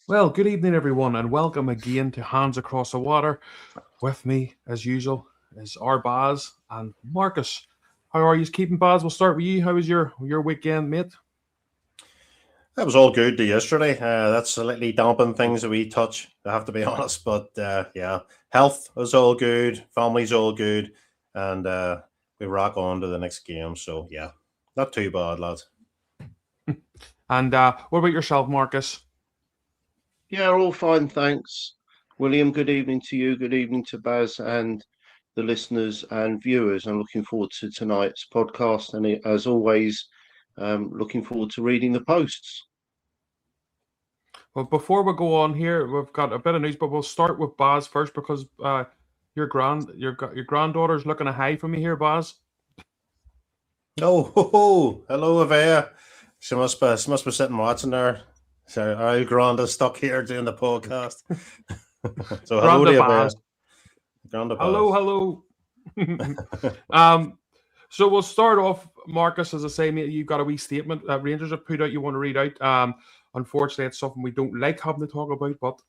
Well, good evening, everyone, and welcome again to Hands Across the Water. With me, as usual, is our Baz and Marcus. How are you keeping, Baz? We'll start with you. How was your weekend, mate? That was all good to yesterday. That's slightly dampened things that we touch, I have to be honest. But yeah, health was all good, family's all good, and we rock on to the next game. So yeah, not too bad, lads. And what about yourself, Marcus? Yeah, all fine, thanks. William, good evening to you. Good evening to Baz and the listeners and viewers. I'm looking forward to tonight's podcast, and as always, looking forward to reading the posts. Well, before we go on here, we've got a bit of news, but we'll start with Baz first because your granddaughter's looking a high for me here, Baz. Oh, hello, Avea. She must be sitting watching there. So our Granda stuck here doing the podcast. So hello Granda to Baz. Avea. Granda Hello, Baz. hello. um, so we'll start off, Marcus. As I say, mate, you've got a wee statement that Rangers have put out. You want to read out? Unfortunately, it's something we don't like having to talk about, but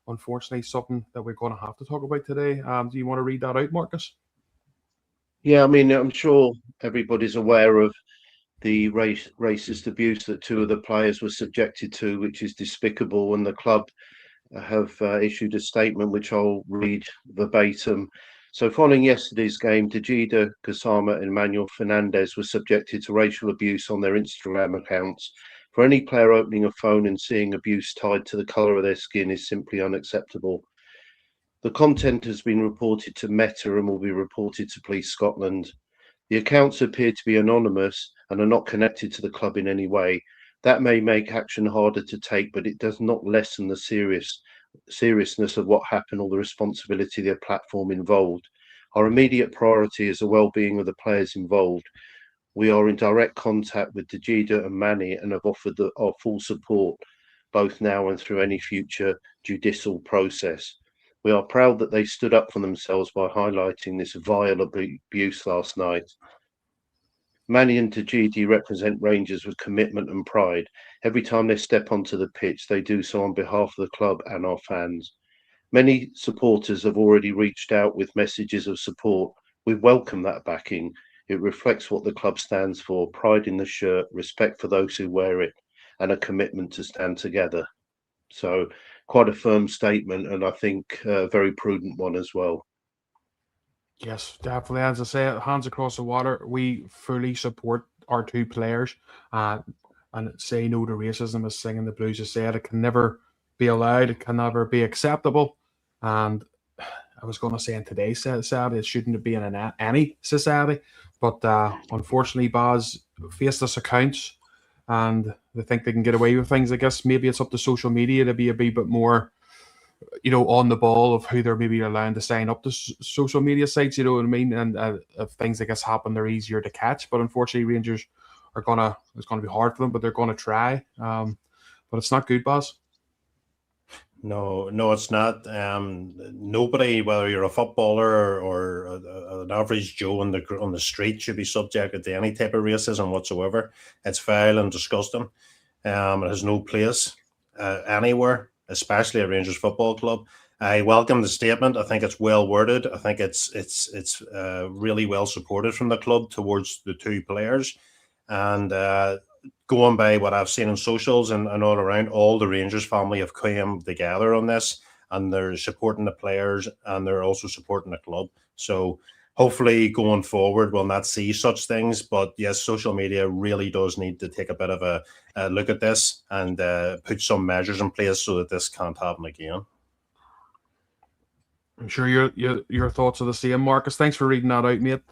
unfortunately, something that we're going to have to talk about today. Do you want to read that out, Marcus? Yeah, I mean, I'm sure everybody's aware of the racist abuse that two of the players were subjected to, which is despicable, and the club have issued a statement which I'll read verbatim. So, following yesterday's game, Dejida Kasama and Manuel Fernandez were subjected to racial abuse on their Instagram accounts. For any player opening a phone and seeing abuse tied to the colour of their skin is simply unacceptable. The content has been reported to Meta and will be reported to Police Scotland. The accounts appear to be anonymous and are not connected to the club in any way. That may make action harder to take, but it does not lessen the seriousness of what happened or the responsibility of the platform involved. Our immediate priority is the well-being of the players involved. We are in direct contact with Dejida and Manny and have offered our full support, both now and through any future judicial process. We are proud that they stood up for themselves by highlighting this vile abuse last night. Manny and Tajidi represent Rangers with commitment and pride. Every time they step onto the pitch, they do so on behalf of the club and our fans. Many supporters have already reached out with messages of support. We welcome that backing. It reflects what the club stands for: pride in the shirt, respect for those who wear it, and a commitment to stand together. So, quite a firm statement, and I think a very prudent one as well. Yes, definitely. As I say, hands across the water, we fully support our two players and say no to racism, as Singing the Blues has said. It can never be allowed, it can never be acceptable. And I was going to say in today's society, it shouldn't be in any society. But unfortunately, Baz face this accounts and they think they can get away with things. I guess maybe it's up to social media to be a bit more on the ball of who they're maybe allowing to sign up to social media sites. You know what I mean? And if things I guess happen, they're easier to catch. But unfortunately, Rangers it's gonna be hard for them, but they're gonna try. But it's not good, boss. No, no, it's not. Nobody, whether you're a footballer or an average Joe on the street, should be subjected to any type of racism whatsoever. It's foul and disgusting. It has no place anywhere, especially at Rangers Football Club. I welcome the statement. I think it's well worded. I think it's really well supported from the club towards the two players, and going by what I've seen on socials and all around, all the Rangers family have come together on this, and they're supporting the players and they're also supporting the club. So hopefully going forward we'll not see such things. But yes, social media really does need to take a bit of a look at this and put some measures in place so that this can't happen again. I'm sure your thoughts are the same, Marcus. Thanks for reading that out, mate.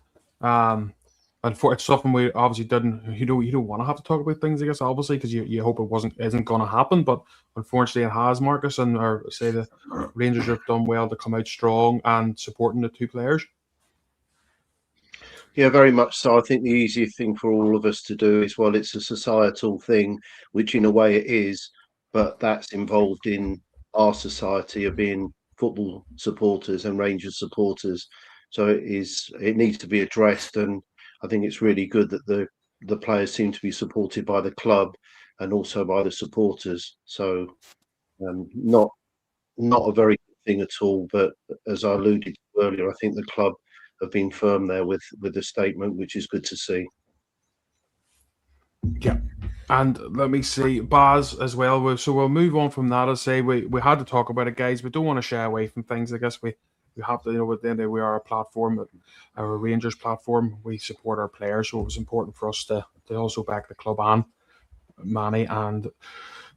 And for it's something we obviously didn't. You don't want to have to talk about things, I guess, obviously, because you hope it isn't going to happen. But unfortunately, it has, Marcus. And or say the Rangers have done well to come out strong and supporting the two players. Yeah, very much so. I think the easier thing for all of us to do is, well, it's a societal thing, which in a way it is, but that's involved in our society of being football supporters and Rangers supporters. So it needs to be addressed, and I think it's really good that the players seem to be supported by the club and also by the supporters. So Not a very good thing at all. But as I alluded to earlier, I think the club have been firm there with the statement, which is good to see. Yeah. And let me see, Baz as well. So we'll move on from that. I say we had to talk about it, guys. We don't want to shy away from things. I guess we have to, at the end of the day, we are a platform, our Rangers platform. We support our players, so it was important for us to also back the club and Manny and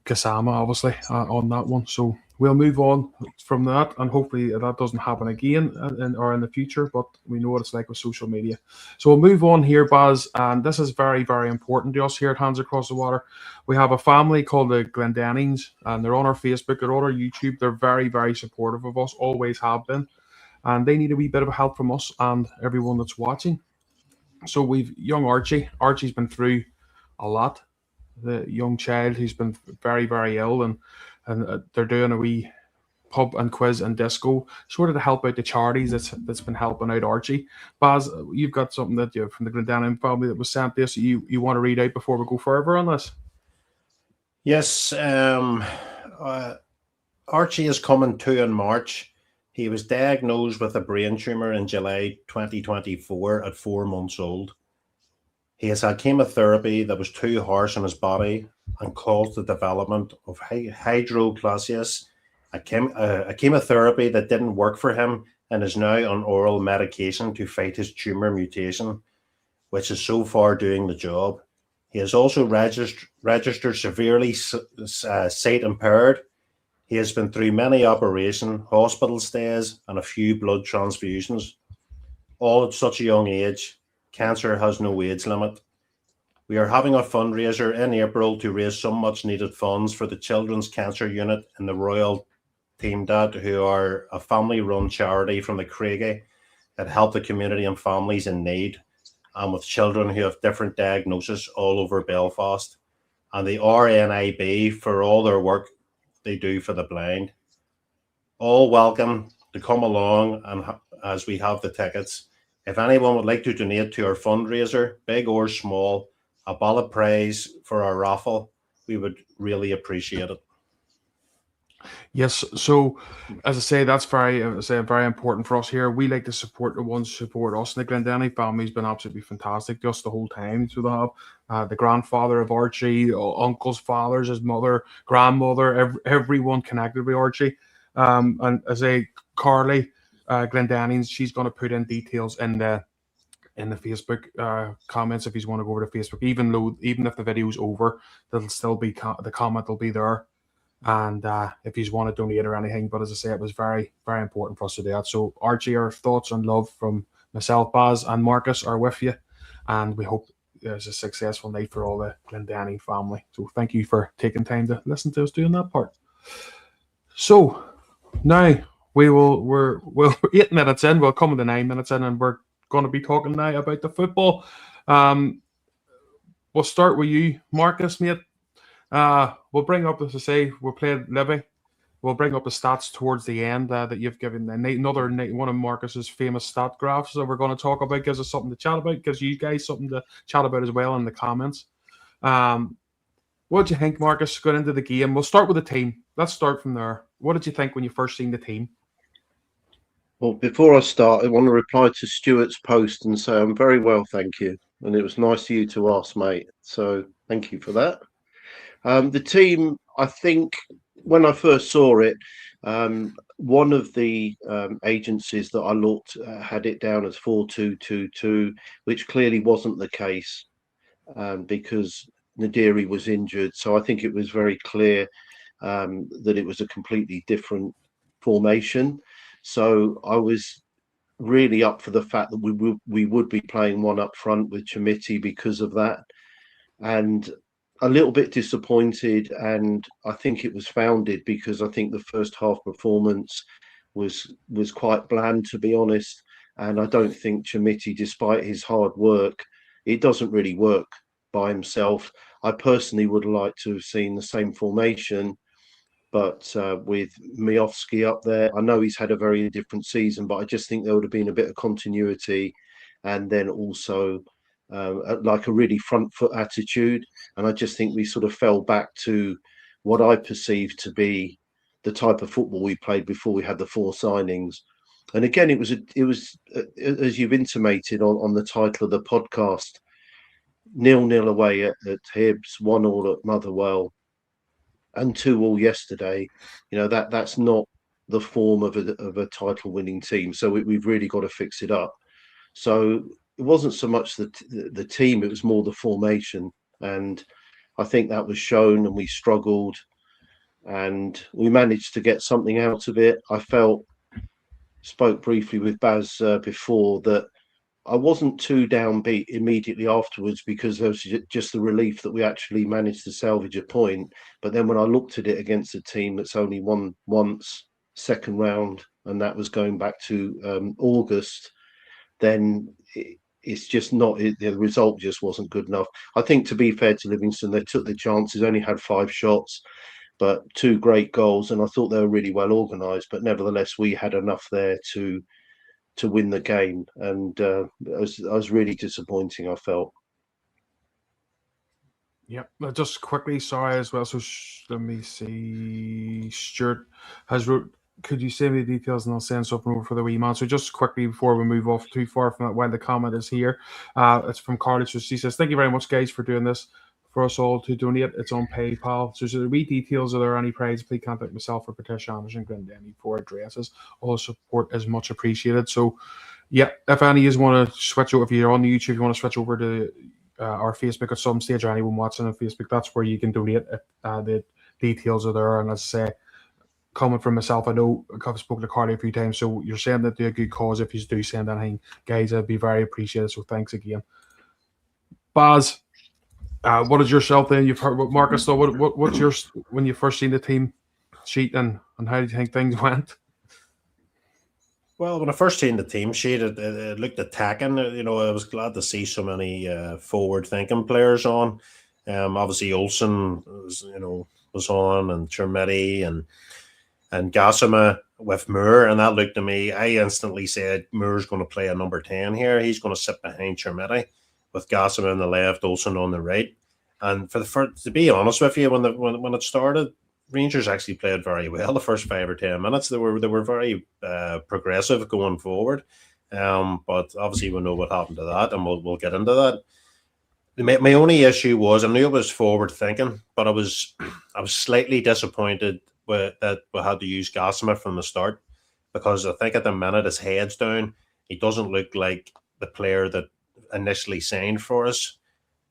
Kasama, obviously, on that one. So we'll move on from that, and hopefully that doesn't happen again in the future. But we know what it's like with social media. So we'll move on here, Baz, and this is very, very important to us here at Hands Across the Water. We have a family called the Glendannings, and they're on our Facebook, they're on our YouTube. They're very, very supportive of us, always have been, and they need a wee bit of help from us and everyone that's watching. So we've young Archie. Archie's been through a lot. The young child who's been very, very ill, and they're doing a wee pub and quiz and disco, sort of to help out the charities that's been helping out Archie. Baz, you've got something that you from the Glendanning family that was sent to us. You want to read out before we go further on this? Yes, Archie is coming to in March. He was diagnosed with a brain tumour in July 2024 at 4 months old. He has had chemotherapy that was too harsh on his body and caused the development of hydroplasia, a chemotherapy that didn't work for him, and is now on oral medication to fight his tumour mutation, which is so far doing the job. He is also registered severely sight impaired. He has been through many operations, hospital stays, and a few blood transfusions. All at such a young age. Cancer has no age limit. We are having a fundraiser in April to raise some much needed funds for the Children's Cancer Unit in the Royal Team Dad, who are a family run charity from the Craigie that help the community and families in need, and with children who have different diagnoses all over Belfast, and the RNIB for all their work they do for the blind. All welcome to come along, and as we have the tickets. If anyone would like to donate to our fundraiser, big or small, a ballot prize for our raffle, we would really appreciate it. Yes, so as I say, that's very important for us here. We like to support the ones who support us. And the Glendenning family's been absolutely fantastic just the whole time. So they have the grandfather of Archie, uncle's fathers, his mother, grandmother, everyone connected with Archie. And as a Carly Glendenning, she's going to put in details in the Facebook comments if you want to go over to Facebook. Even if the video's over, there'll still be the comment will be there. And if you want to donate or anything, but as I say, it was very, very important for us to do that. So Archie, our thoughts and love from myself, Baz, and Marcus are with you, and we hope it's a successful night for all the Glendenning family. So thank you for taking time to listen to us doing that part. So now we're 8 minutes in. We'll come to 9 minutes in, and we're going to be talking now about the football. We'll start with you, Marcus, mate. We'll bring up, as I say, we'll play Livy. We'll bring up the stats towards the end that you've given. Another one of Marcus's famous stat graphs that we're going to talk about gives us something to chat about, gives you guys something to chat about as well in the comments. What did you think, Marcus, going into the game? We'll start with the team. Let's start from there. What did you think when you first seen the team? Well, before I start, I want to reply to Stuart's post and say I'm very well, thank you. And it was nice of you to ask, mate. So thank you for that. The team, I think, when I first saw it, one of the agencies that I looked had it down as 4-2-2-2, which clearly wasn't the case because Nadiri was injured. So I think it was very clear that it was a completely different formation. So I was really up for the fact that we would be playing one up front with Chimiti because of that. And a little bit disappointed, and I think it was founded because I think the first half performance was quite bland, to be honest. And I don't think Chimiti, despite his hard work, it doesn't really work by himself. I personally would like to have seen the same formation, but with Miofsky up there, I know he's had a very different season, but I just think there would have been a bit of continuity, and then also like a really front foot attitude. And I just think we sort of fell back to what I perceived to be the type of football we played before we had the 4 signings. And again, it was as you've intimated on the title of the podcast, 0-0 away at Hibs, 1-1 at Motherwell, and 2-2 yesterday. That's not the form of a title winning team. So we've really got to fix it up. So it wasn't so much the team; it was more the formation, and I think that was shown. And we struggled, and we managed to get something out of it. I spoke briefly with Baz before that I wasn't too downbeat immediately afterwards, because there was just the relief that we actually managed to salvage a point. But then when I looked at it against a team that's only won once, second round, and that was going back to August, then it's just not, the result just wasn't good enough. I think, to be fair to Livingston, they took the chances, only had 5 shots, but 2 great goals, and I thought they were really well organised. But nevertheless, we had enough there to win the game, and I was really disappointing, I felt. Yep. Just quickly, sorry as well. So let me see. Stuart has wrote. Could you send me the details and I'll send something over for the wee man? So just quickly before we move off too far from that, while the comment is here, it's from Carly. So she says, "Thank you very much, guys, for doing this for us all to donate. It's on PayPal. So the wee details. Are there any prize? Please contact myself or Patricia Anderson, Glendenny for addresses. All support is much appreciated." So, yeah, if any of you want to switch over, if you're on YouTube, you want to switch over to our Facebook at some stage, or anyone watching on Facebook, that's where you can donate. The details are there, and as I say, coming from myself, I know I've spoken to Carly a few times, so you're saying that do a good cause. If you do send anything, guys, I'd be very appreciated. So thanks again. Baz, what is yourself then? You've heard what Marcus though. What's your, when you first seen the team sheet, and how do you think things went? Well, when I first seen the team sheet, it looked attacking. I was glad to see so many forward-thinking players on. Obviously, Olsen was on, and Chermetti and Gassama with Moore, and that looked to me, I instantly said Moore's going to play a number 10 here. He's going to sit behind Chermetti with Gassama on the left, Olsen on the right. And to be honest with you, when it started, Rangers actually played very well the first 5 or 10 minutes. They were very progressive going forward, but obviously we know what happened to that, and we'll get into that. My only issue was, I knew it was forward thinking, but I was slightly disappointed that we had to use Gassama from the start, because I think at the minute his head's down. He doesn't look like the player that initially signed for us.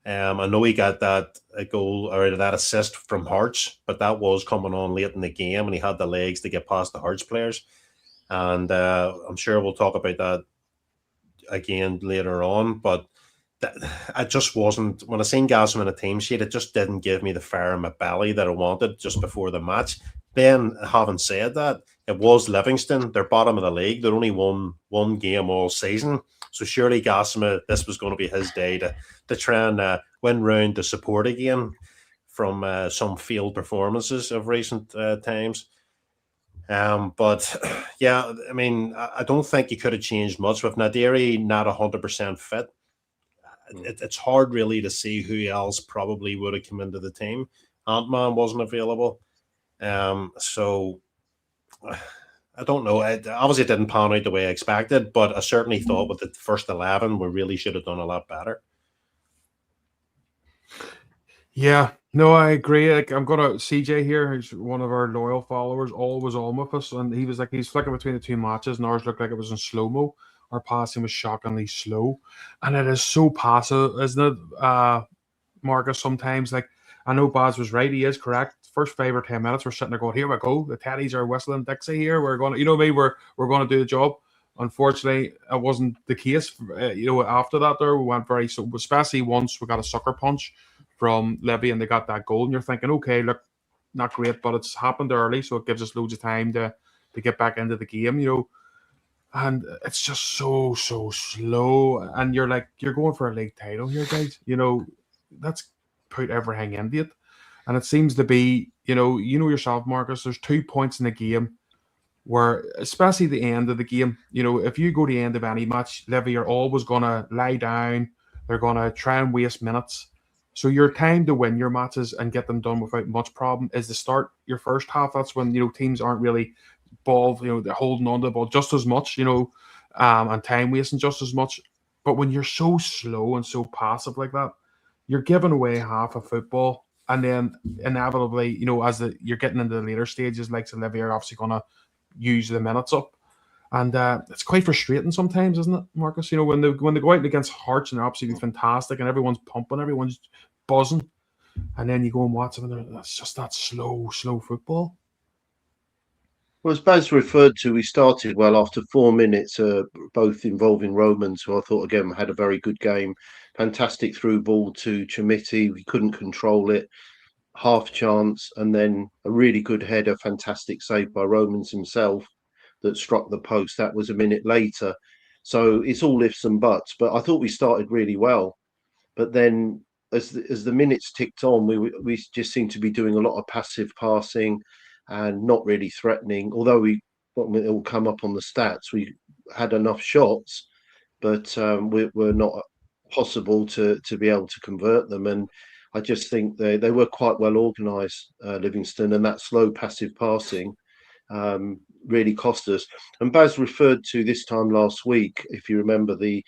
I know he got that goal or that assist from Hearts, but that was coming on late in the game, and he had the legs to get past the Hearts players. And I'm sure we'll talk about that again later on. But I just wasn't, when I seen Gassam in a team sheet, it just didn't give me the fire in my belly that I wanted just before the match. Then, having said that, it was Livingston. They're bottom of the league. They're only won 1 game all season. So surely Gassama, this was going to be his day to try and win round the support again from some failed performances of recent times. But yeah, I mean, I don't think you could have changed much with Nadiri not 100% fit. It's hard really to see who else probably would have come into the team. Ant-Man wasn't available. So I don't know. Obviously, it didn't pan out the way I expected, but I certainly thought with the first 11, we really should have done a lot better. Yeah, no, I agree. Like, I'm gonna CJ here, who's one of our loyal followers, always on with us, and he was like, he's flicking between the 2 matches, and ours looked like it was in slow mo. Our passing was shockingly slow, and it is so passive, isn't it, Marcus? Sometimes, like, I know Baz was right; he is correct. First 5 or 10 minutes, we're sitting there going, "Here we go, the Teddies are whistling Dixie here. We're going to, we're going to do the job." Unfortunately, it wasn't the case. After that, there we went very so, especially once we got a sucker punch from Levy and they got that goal, and you're thinking, okay, look, not great, but it's happened early, so it gives us loads of time to get back into the game, and it's just so slow, and you're like, you're going for a league title here, guys, let's put everything into it. And it seems to be, yourself, Marcus, there's 2 points in the game where, especially the end of the game, if you go to the end of any match, Levy are always going to lie down, they're going to try and waste minutes. So your time to win your matches and get them done without much problem is to start your first half. That's when teams aren't really ball, they're holding on to the ball just as much, and time wasting just as much. But when you're so slow and so passive like that, you're giving away half of football, and then inevitably, as you're getting into the later stages, like Olivia are obviously going to use the minutes up. And it's quite frustrating sometimes, isn't it, Marcus? When they go out against Hearts and they're absolutely fantastic and everyone's pumping, everyone's buzzing, and then you go and watch them and it's just that slow football. Well, as Baz referred to, we started well after 4 minutes, both involving Romans, who I thought again had a very good game. Fantastic through ball to Chimiti. We couldn't control it. Half chance, and then a really good header, fantastic save by Romans himself that struck the post. That was a minute later. So it's all ifs and buts. But I thought we started really well. But then as the minutes ticked on, we just seemed to be doing a lot of passive passing and not really threatening. Although it will come up on the stats, we had enough shots, but we're not possible to be able to convert them. And I just think they were quite well organised, Livingston, and that slow passive passing really cost us. And Baz referred to this time last week, if you remember, the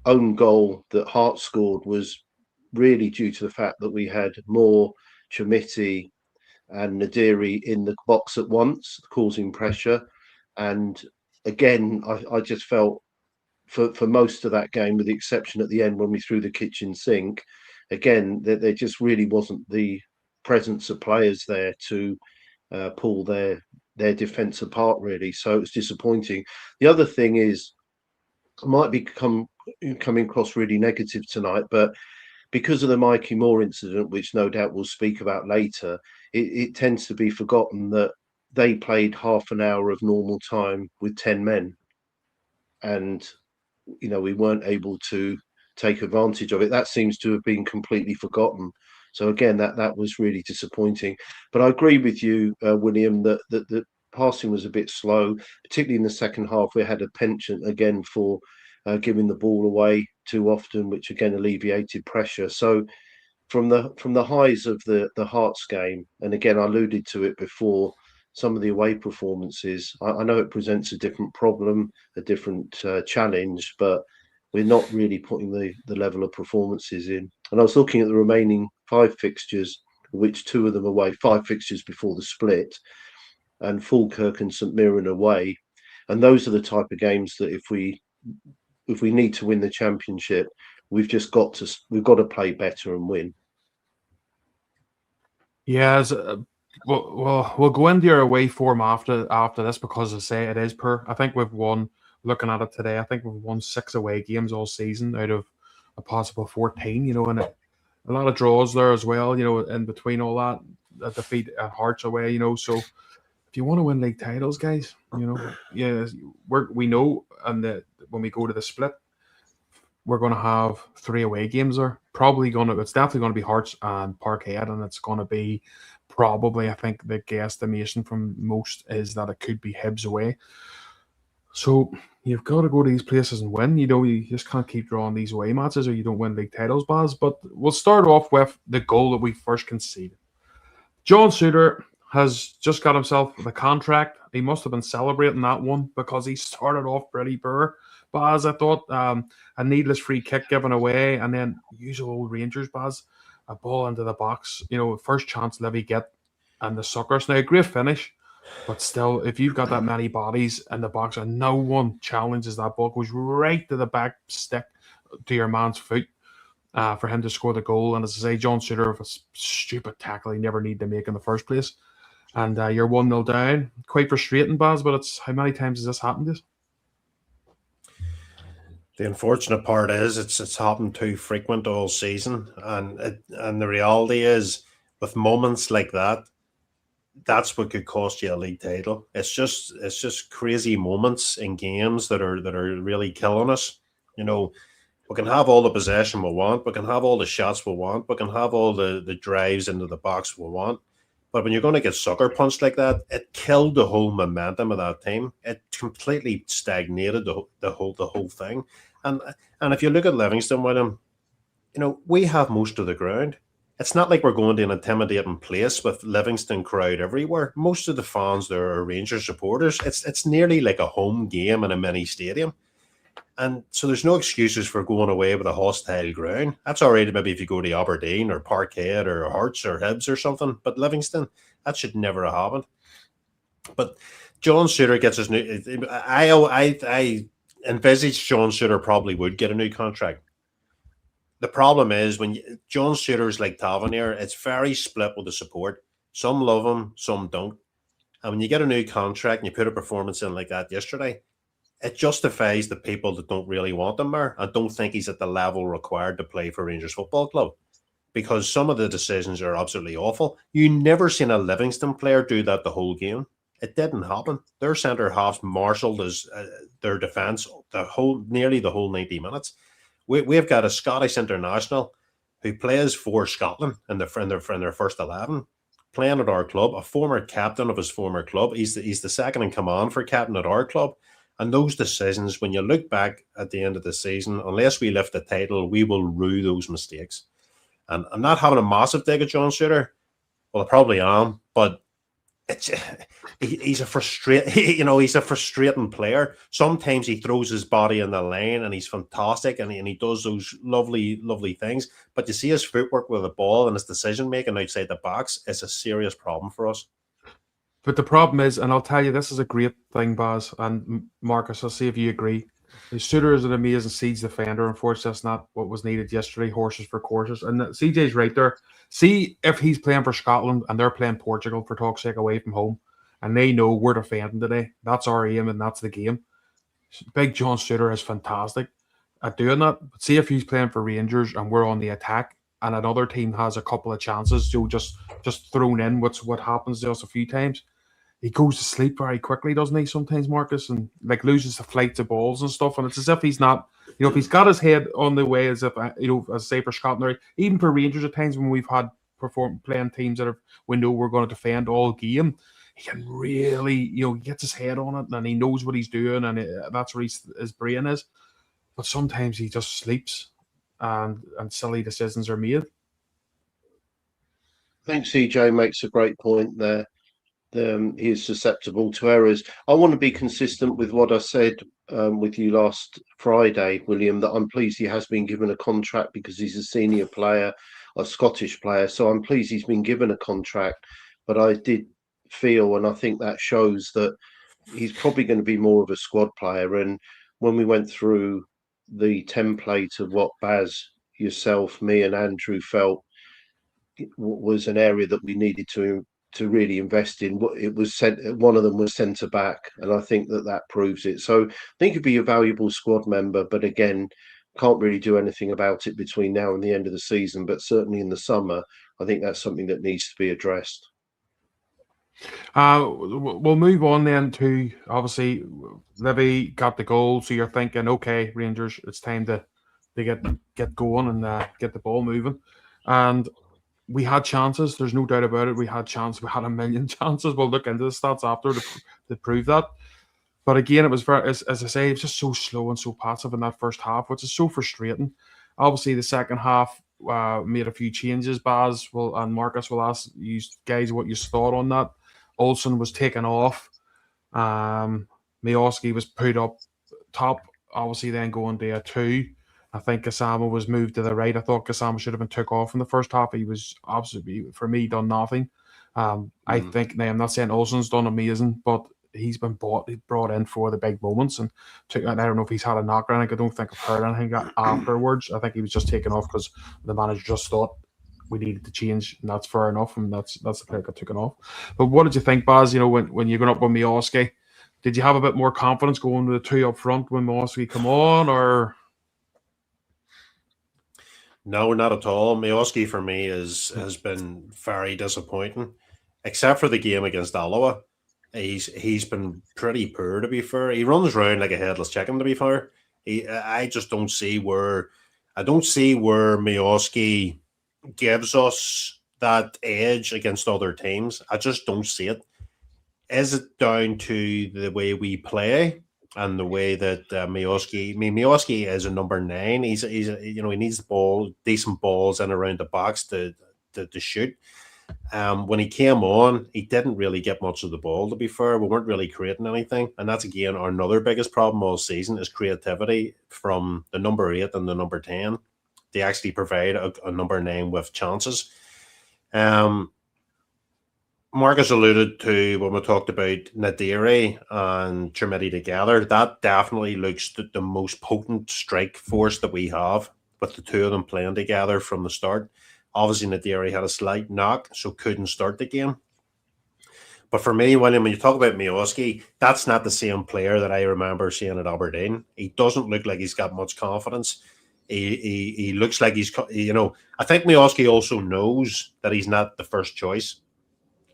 own goal that Hart scored was really due to the fact that we had more Chimiti and Nadiri in the box at once, causing pressure. And again, I just felt for most of that game, with the exception at the end when we threw the kitchen sink, again, there just really wasn't the presence of players there to pull their defence apart, really. So it was disappointing. The other thing is, I might be coming across really negative tonight, but because of the Mikey Moore incident, which no doubt we'll speak about later, it tends to be forgotten that they played half an hour of normal time with 10 men. And, we weren't able to take advantage of it. That seems to have been completely forgotten. So again, that was really disappointing. But I agree with you, William, that the passing was a bit slow, particularly in the second half. We had a penchant again for giving the ball away too often, which again alleviated pressure. So from the highs of the Hearts game, and again I alluded to it before, some of the away performances, I know it presents a different problem, a different challenge, but we're not really putting the level of performances in. And I was looking at the remaining 5 fixtures, which 2 of them away, 5 fixtures before the split, and Falkirk and St Mirren away. And those are the type of games that if we need to win the championship, we've got to play better and win. Yeah, we'll go into your away form after this, because I say it is poor. I think we've won. Looking at it today, I think we've won 6 away games all season out of a possible 14. And a lot of draws there as well. In between all that, a defeat at Hearts away. So if you want to win league titles, guys, yeah, we know, and when we go to the split, we're going to have 3 away games there. It's definitely going to be Hearts and Parkhead, and it's going to be probably, I think the guesstimation from most is that it could be Hibs away. So you've got to go to these places and win. You just can't keep drawing these away matches or you don't win league titles, Baz. But we'll start off with the goal that we first conceded. John Suter has just got himself the contract. He must have been celebrating that one because he started off pretty poor. Baz, I thought, a needless free kick given away, and then usual Rangers, Baz, a ball into the box. First chance Livy get, and the suckers. Now, a great finish. But still, if you've got that many bodies in the box and no one challenges that ball, goes right to the back stick to your man's foot for him to score the goal. And as I say, John Suter with a stupid tackle he never needed to make in the first place. And you're 1-0 down. Quite frustrating, Baz, but how many times has this happened to us? The unfortunate part is it's happened too frequent all season. And the reality is, with moments like that, that's what could cost you a league title. It's just crazy moments in games that are really killing us. We can have all the possession we want, we can have all the shots we want, we can have all the drives into the box we want. But when you're going to get sucker punched like that, it killed the whole momentum of that team. It completely stagnated the whole thing. And if you look at Livingston, William, we have most of the ground. It's not like we're going to an intimidating place with Livingston crowd everywhere. Most of the fans there are Rangers supporters. It's nearly like a home game in a mini stadium. And so there's no excuses for going away with a hostile ground. That's all right maybe if you go to Aberdeen or Parkhead or Hearts or Hibs or something. But Livingston, that should never have happened. But John Suter gets his new... I envisage John Suter probably would get a new contract. The problem is when John Suter's like Tavernier, it's very split with the support. Some love him, some don't. And when you get a new contract and you put a performance in like that yesterday, it justifies the people that don't really want him there and don't think he's at the level required to play for Rangers Football Club. Because some of the decisions are absolutely awful. You never seen a Livingston player do that the whole game. It didn't happen. Their centre halves marshalled as their defence nearly the whole 90 minutes. We've got a Scottish international who plays for Scotland in their first 11, playing at our club, a former captain of his former club. He's the second in command for captain at our club. And those decisions, when you look back at the end of the season, unless we lift the title, we will rue those mistakes. And I'm not having a massive dig at John Suter. Well, I probably am, but he's a frustrating player. Sometimes he throws his body in the lane and he's fantastic and he does those lovely, lovely things. But you see his footwork with the ball and his decision making outside the box is a serious problem for us. But the problem is, and I'll tell you, this is a great thing, Baz and Marcus, I'll see if you agree. The Suter is an amazing siege defender. Unfortunately, that's not what was needed yesterday, horses for courses. And CJ's right there. See if he's playing for Scotland and they're playing Portugal, for talk's sake, away from home, and they know we're defending today. That's our aim and that's the game. Big John Suter is fantastic at doing that. But see if he's playing for Rangers and we're on the attack and another team has a couple of chances, so just thrown in what happens to us a few times. He goes to sleep very quickly, doesn't he, sometimes, Marcus, and like loses the flights of balls and stuff. And it's as if he's not, if he's got his head on the way, as if, as say for Scotland, even for Rangers at times when we've had playing teams that we know we're going to defend all game, he can really, he gets his head on it and he knows what he's doing and that's where his brain is. But sometimes he just sleeps and silly decisions are made. I think CJ makes a great point there. He is susceptible to errors. I want to be consistent with what I said with you last Friday, William, that I'm pleased he has been given a contract because he's a senior player, a Scottish player. So I'm pleased he's been given a contract. But I did feel, and I think that shows that he's probably going to be more of a squad player. And when we went through the template of what Baz, yourself, me and Andrew felt was an area that we needed to really invest in, it was one of them was centre back, and I think that proves it. So I think he'd be a valuable squad member, but again, can't really do anything about it between now and the end of the season. But certainly in the summer, I think that's something that needs to be addressed. We'll move on then to, obviously, Livy got the goal, so you're thinking, okay, Rangers, it's time to get going and get the ball moving. And we had chances. There's no doubt about it. We had chances. We had a million chances. We'll look into the stats after to prove that. But again, it was very, as I say, it was just so slow and so passive in that first half, which is so frustrating. Obviously, the second half made a few changes. Baz and Marcus will ask you guys what you thought on that. Olsen was taken off. Miowski was put up top. Obviously, then going to a 2. I think Gassama was moved to the right. I thought Gassama should have been took off in the first half. He was absolutely, for me, done nothing. I think, now I'm not saying Olsen's done amazing, but he's been brought in for the big moments. And I don't know if he's had a knock around. I don't think I've heard anything afterwards. I think he was just taken off because the manager just thought we needed to change, and that's fair enough. And that's the player got taken off. But what did you think, Baz? When you're going up with Miowski, did you have a bit more confidence going with the 2 up front when Miowski come on, or? No, not at all. Miowski for me has been very disappointing, except for the game against Alloa. He's been pretty poor, to be fair. He runs around like a headless chicken, to be fair. I just don't see where Miowski gives us that edge against other teams. I just don't see it. Is it down to the way we play? and the way that Miovski is a number 9. He's he needs the ball, decent balls in around the box to shoot. When he came on, he didn't really get much of the ball, to be fair. We weren't really creating anything. And that's, again, our another biggest problem all season is creativity from the number 8 and the number 10. They actually provide a number 9 with chances. Marcus alluded to when we talked about Nadiri and Chermiti together. That definitely looks the most potent strike force that we have, with the two of them playing together from the start. Obviously, Nadiri had a slight knock, so couldn't start the game. But for me, William, when you talk about Miovski, that's not the same player that I remember seeing at Aberdeen. He doesn't look like he's got much confidence. He looks like he's, I think Miovski also knows that he's not the first choice.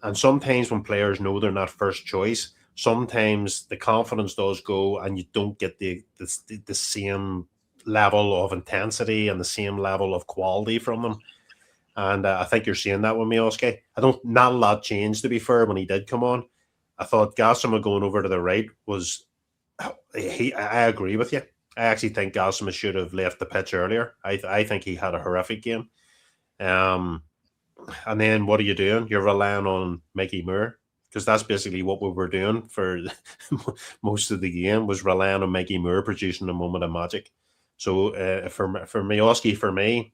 And sometimes when players know they're not first choice, sometimes the confidence does go and you don't get the same level of intensity and the same level of quality from them. And I think you're seeing that with Miovski. Not a lot changed, to be fair, when he did come on. I thought Gassama going over to the right was, I agree with you. I actually think Gassama should have left the pitch earlier. I think he had a horrific game. And then what are you doing? You're relying on Mickey Moore, because that's basically what we were doing for most of the game, was relying on Mickey Moore producing a moment of magic. So for Miovski, for me,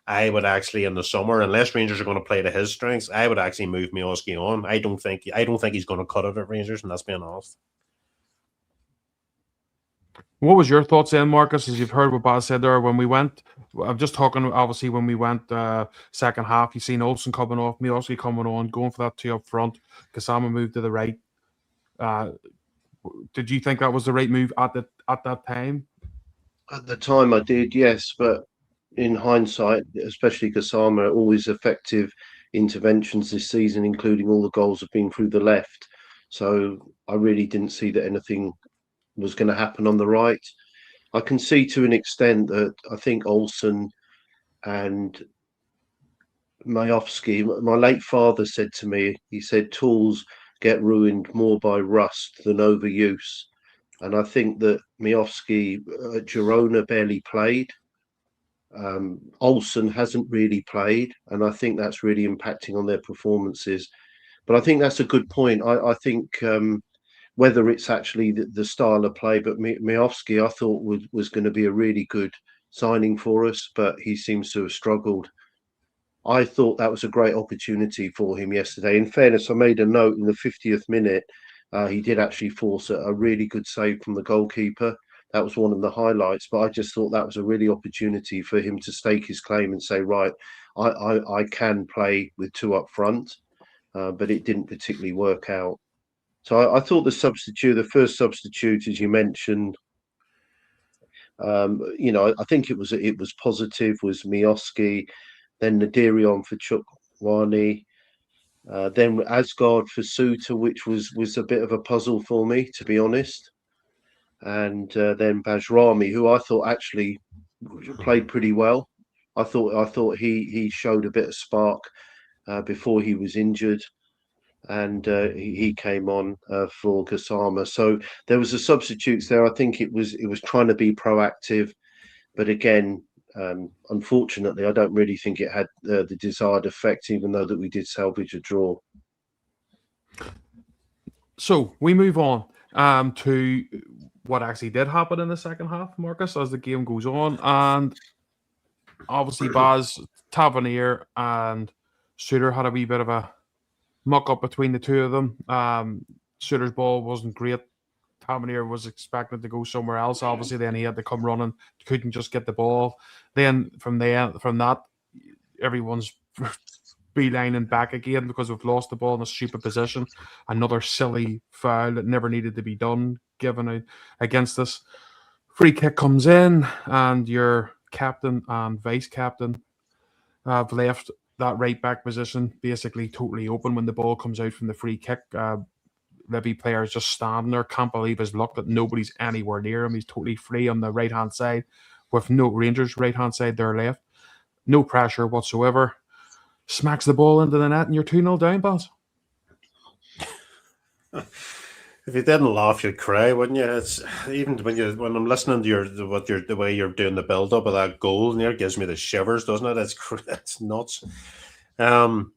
I would actually, in the summer, unless Rangers are going to play to his strengths, I would actually move Miovski on. I don't think he's going to cut it at Rangers, and that's being honest. What was your thoughts then, Marcus, as you've heard what Baz said there? When we went, I'm just talking, obviously, when we went second half, you've seen Olsen coming off, Miovski coming on, going for that 2 up front, Gassama moved to the right. Did you think that was the right move at that time? At the time I did, yes, but in hindsight, especially Gassama, always effective interventions this season, including all the goals have been through the left. So I really didn't see that anything was going to happen on the right. I can see to an extent that I think Olsen and Miovski, my late father said to me, he said tools get ruined more by rust than overuse. And I think that Miovski at Girona barely played. Olsen hasn't really played, and I think that's really impacting on their performances. But I think that's a good point. I think whether it's actually the style of play, but Miovski I thought was going to be a really good signing for us, but he seems to have struggled. I thought that was a great opportunity for him yesterday. In fairness, I made a note in the 50th minute. He did actually force a really good save from the goalkeeper. That was one of the highlights, but I just thought that was a really opportunity for him to stake his claim and say, right, I can play with 2 up front, but it didn't particularly work out. So I thought the first substitute, as you mentioned, I think it was positive, was Miovski, then Nadiri on for Chukwani, then Asgard for Suter, which was a bit of a puzzle for me, to be honest. And then Bajrami, who I thought actually played pretty well. I thought he showed a bit of spark before he was injured, and he came on for Gassama. So there was the substitutes there. I think it was trying to be proactive, but again, unfortunately, I don't really think it had the desired effect, even though that we did salvage a draw. So we move on to what actually did happen in the second half, Marcus, as the game goes on. And obviously, Baz, Tavernier, and Suter had a wee bit of a muck-up between the two of them. Suter's ball wasn't great. Tavernier was expected to go somewhere else. Obviously, then he had to come running, couldn't just get the ball. Then from that, everyone's beelining back again because we've lost the ball in a stupid position. Another silly foul that never needed to be done given against us. Free kick comes in, and your captain and vice captain have left that right back position basically totally open when the ball comes out from the free kick. Livy player is just standing there, can't believe his luck that nobody's anywhere near him. He's totally free on the right hand side with no Rangers right hand side there left. No pressure whatsoever. Smacks the ball into the net and you're 2-0 down, Baz. If you didn't laugh, you'd cry, wouldn't you? It's even when I'm listening to the way you're doing the build up of that goal near gives me the shivers, doesn't it? It's nuts. Um,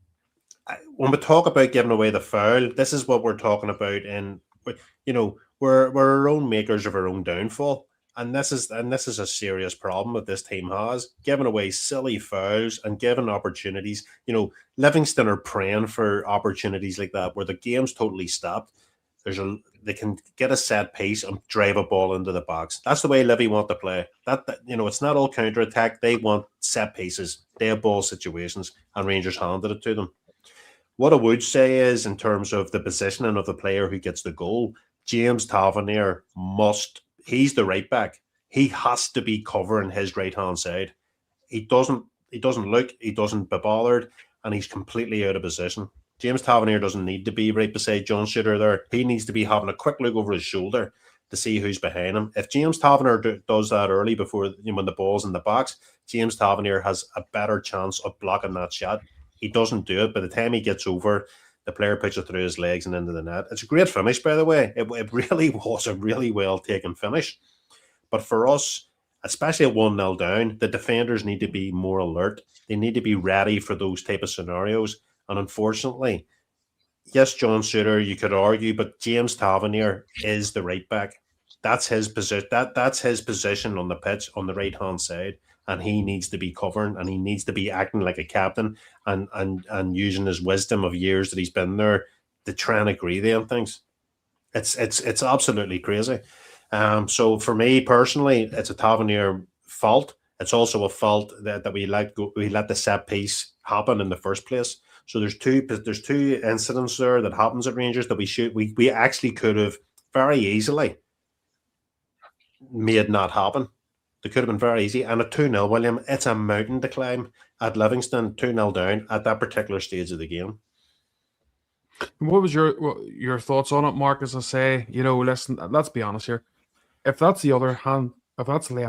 when we talk about giving away the foul, this is what we're talking about. We're our own makers of our own downfall, and this is a serious problem that this team has, giving away silly fouls and giving opportunities. Livingston are praying for opportunities like that where the game's totally stopped. They can get a set piece and drive a ball into the box. That's the way Livy want to play. It's not all counter attack. They want set pieces, dead ball situations, and Rangers handed it to them. What I would say is, in terms of the positioning of the player who gets the goal, James Tavernier he's the right back. He has to be covering his right hand side. He doesn't look, he doesn't be bothered, and he's completely out of position. James Tavernier doesn't need to be right beside John Shooter there. He needs to be having a quick look over his shoulder to see who's behind him. If James Tavernier does that early before when the ball's in the box, James Tavernier has a better chance of blocking that shot. He doesn't do it. By the time he gets over, the player puts it through his legs and into the net. It's a great finish, by the way. It really was a really well taken finish. But for us, especially at 1-0 down, the defenders need to be more alert. They need to be ready for those type of scenarios. And unfortunately, yes, John Suter, you could argue, but James Tavernier is the right back. That's his position. That's his position on the pitch on the right hand side, and he needs to be covering, and he needs to be acting like a captain and using his wisdom of years that he's been there to try and agree there on things. It's absolutely crazy. So for me personally, it's a Tavernier fault. It's also a fault that we let the set piece happen in the first place. So there's two incidents there that happens at Rangers that we actually could have very easily made not happen. They could have been very easy. And at 2-0, William, it's a mountain to climb at Livingston, 2-0 down at that particular stage of the game. What was your thoughts on it, Marcus? I say, listen, let's be honest here. If that's the left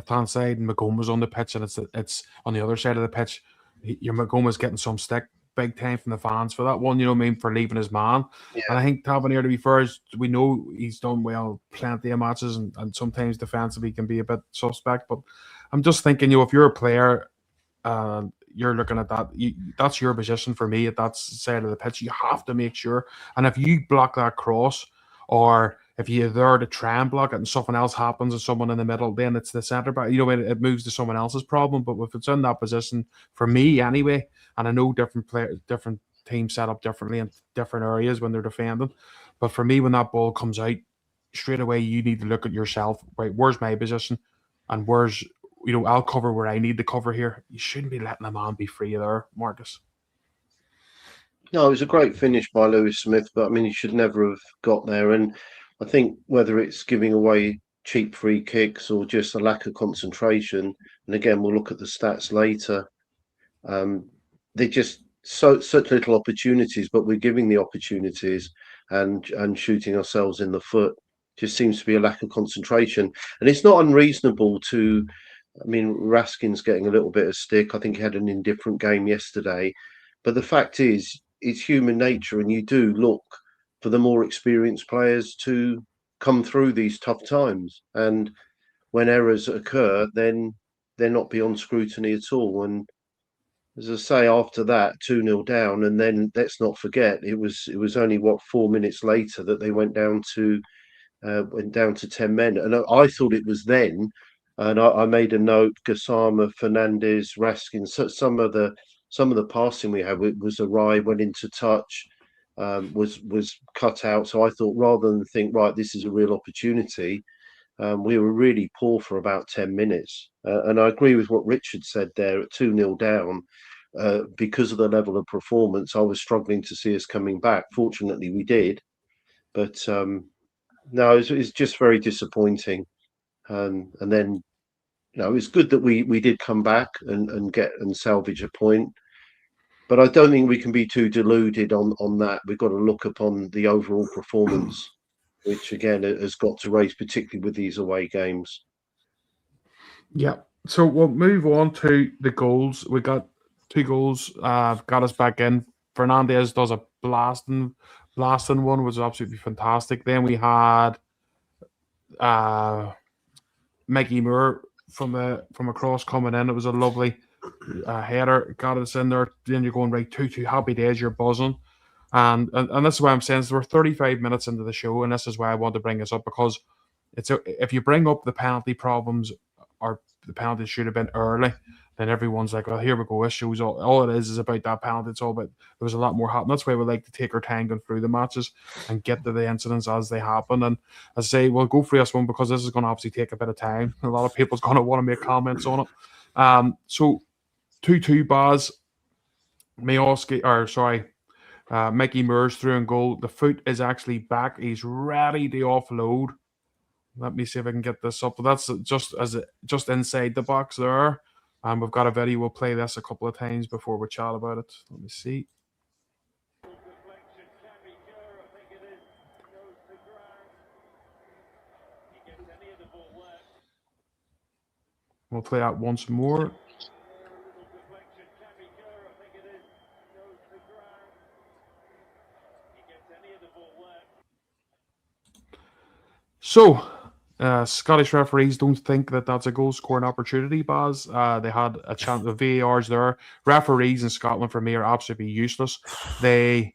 hand side and McGoma's on the pitch and it's on the other side of the pitch, your McGoma's getting some stick big time from the fans for that one, for leaving his man. Yeah. And I think Tavernier, to be fair, we know he's done well plenty of matches and sometimes defensively can be a bit suspect. But I'm just thinking, if you're a player, you're looking at that, that's your position for me at that side of the pitch. You have to make sure. And if you block that cross, or if you're there to try and block it and something else happens and someone in the middle, then it's the centre back. It moves to someone else's problem. But if it's in that position, for me anyway, and I know different teams set up differently in different areas when they're defending. But for me, when that ball comes out, straight away you need to look at yourself. Right, where's my position, and where's I'll cover where I need to cover here. You shouldn't be letting a man be free there, Marcus. No, it was a great finish by Lewis Smith, but I mean, he should never have got there. And I think whether it's giving away cheap free kicks or just a lack of concentration, and again, we'll look at the stats later. They just such little opportunities, but we're giving the opportunities and shooting ourselves in the foot. Just seems to be a lack of concentration, and it's not unreasonable to. I mean, Raskin's getting a little bit of stick. I think he had an indifferent game yesterday. But the fact is, it's human nature, and you do look for the more experienced players to come through these tough times. And when errors occur, then they're not beyond scrutiny at all. And as I say, after that, 2-0 down, and then let's not forget, it was only 4 minutes later that they went down to 10 men. And I thought it was then. And I made a note: Gassama, Fernandez, Raskin. So some of the passing we had was a ride, went into touch, was cut out. So I thought, rather than think, right, this is a real opportunity, we were really poor for about 10 minutes. And I agree with what Richard said there at 2-0 down. Because of the level of performance, I was struggling to see us coming back. Fortunately, we did. But no, it's just very disappointing. And then, it's good that we did come back and get and salvage a point. But I don't think we can be too deluded on that. We've got to look upon the overall performance, which again has got to raise, particularly with these away games. Yeah. So we'll move on to the goals. We got 2 goals, got us back in Fernandez does a blasting one, was absolutely fantastic. Then we had Mickey Moore from a cross coming in. It was a lovely header, got us in there. Then you're going right 2-2. Happy days, you're buzzing. And this is why I'm saying we're 35 minutes into the show, and this is why I want to bring this up, because if you bring up the penalty problems or the penalty should have been early, then everyone's like, well, here we go. This shows all it is about that penalty. It's all about there was a lot more happening. That's why we like to take our time going through the matches and get to the incidents as they happen. And I say, well, go for this one because this is going to obviously take a bit of time. A lot of people's going to want to make comments on it. So 2-2 Baz. Mickey Moore's through and goal. The foot is actually back. He's ready to offload. Let me see if I can get this up. But that's just inside the box there. We've got a video. We'll play this a couple of times before we chat about it. Let me see. We'll play that once more. So, Scottish referees don't think that that's a goal scoring opportunity, Baz. They had a chance. The VARs there. Referees in Scotland, for me, are absolutely useless. They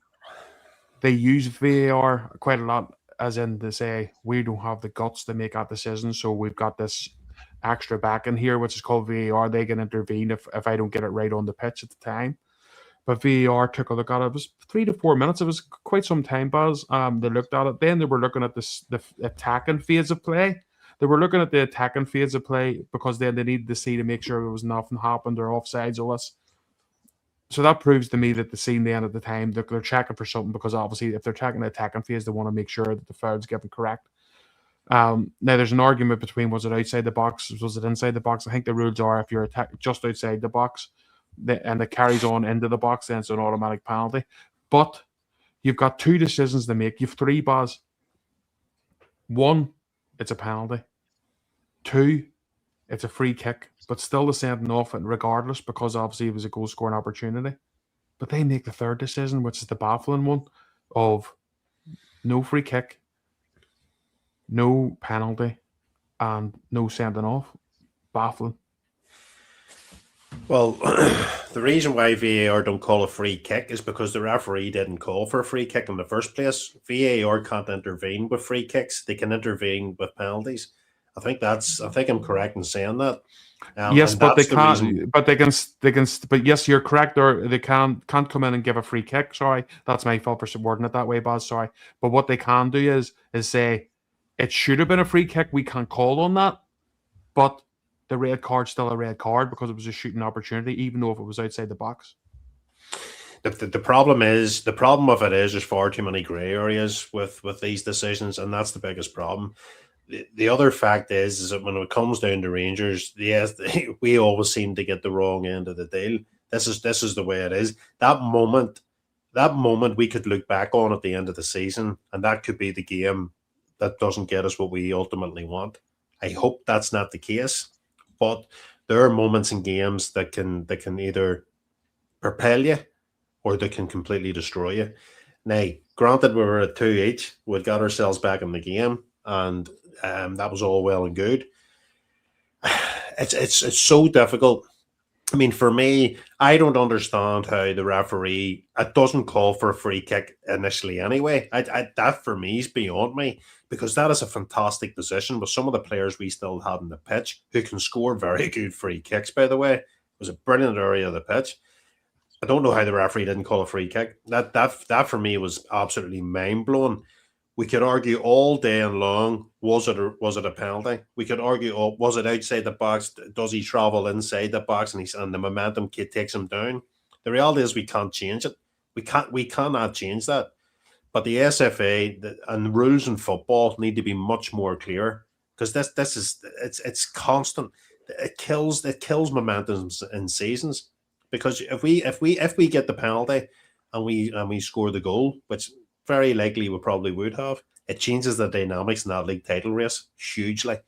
use VAR quite a lot, as in they say, we don't have the guts to make that decision, so we've got this extra back in here, which is called VAR. They can intervene if I don't get it right on the pitch at the time. But VAR took a look at it. It was 3 to 4 minutes. It was quite some time, Baz. They looked at it. Then they were looking at the attacking phase of play. They were looking at the attacking phase of play because then they needed to see to make sure there was nothing happened or offsides or less. So that proves to me that the scene then at the time, they're checking for something, because obviously if they're checking the attacking phase, they want to make sure that the foul's given correct. Now there's an argument between, was it outside the box, was it inside the box? I think the rules are if you're just outside the box, and it carries on into the box, then it's an automatic penalty. But you've got two decisions to make. You've three, Baz. One, it's a penalty. Two, it's a free kick, but still the sending off it regardless, because obviously it was a goal scoring opportunity. But they make the third decision, which is the baffling one of no free kick, no penalty, and no sending off. Baffling. Well, the reason why VAR don't call a free kick is because the referee didn't call for a free kick in the first place. VAR can't intervene with free kicks; they can intervene with penalties. I think I'm correct in saying that. Yes, but they can't. But they can. But yes, you're correct. Or they can't come in and give a free kick. Sorry, that's my fault for wording it that way, Baz. Sorry. But what they can do is say it should have been a free kick. We can't call on that, but the red card's still a red card because it was a shooting opportunity, even though if it was outside the box. The problem of it is there's far too many grey areas with these decisions, and that's the biggest problem. The other fact is that when it comes down to Rangers, yes, we always seem to get the wrong end of the deal. This is the way it is. That moment we could look back on at the end of the season, and that could be the game that doesn't get us what we ultimately want. I hope that's not the case. But there are moments in games that can either propel you or they can completely destroy you. Now, granted, we were at 2 each. We got ourselves back in the game, and that was all well and good. It's so difficult. I mean, for me, I don't understand how the referee doesn't call for a free kick initially anyway. That for me is beyond me, because that is a fantastic position with some of the players we still have in the pitch who can score very good free kicks, by the way. It was a brilliant area of the pitch. I don't know how the referee didn't call a free kick. That for me was absolutely mind-blowing. We could argue all day and long, was it a penalty? We could argue, was it outside the box? Does he travel inside the box and the momentum takes him down? The reality is we can't change it. We cannot change that. But the SFA and rules in football need to be much more clear, because it's constant. It kills momentum in seasons, because if we get the penalty and we score the goal, which very likely we probably would have, it changes the dynamics in that league title race hugely.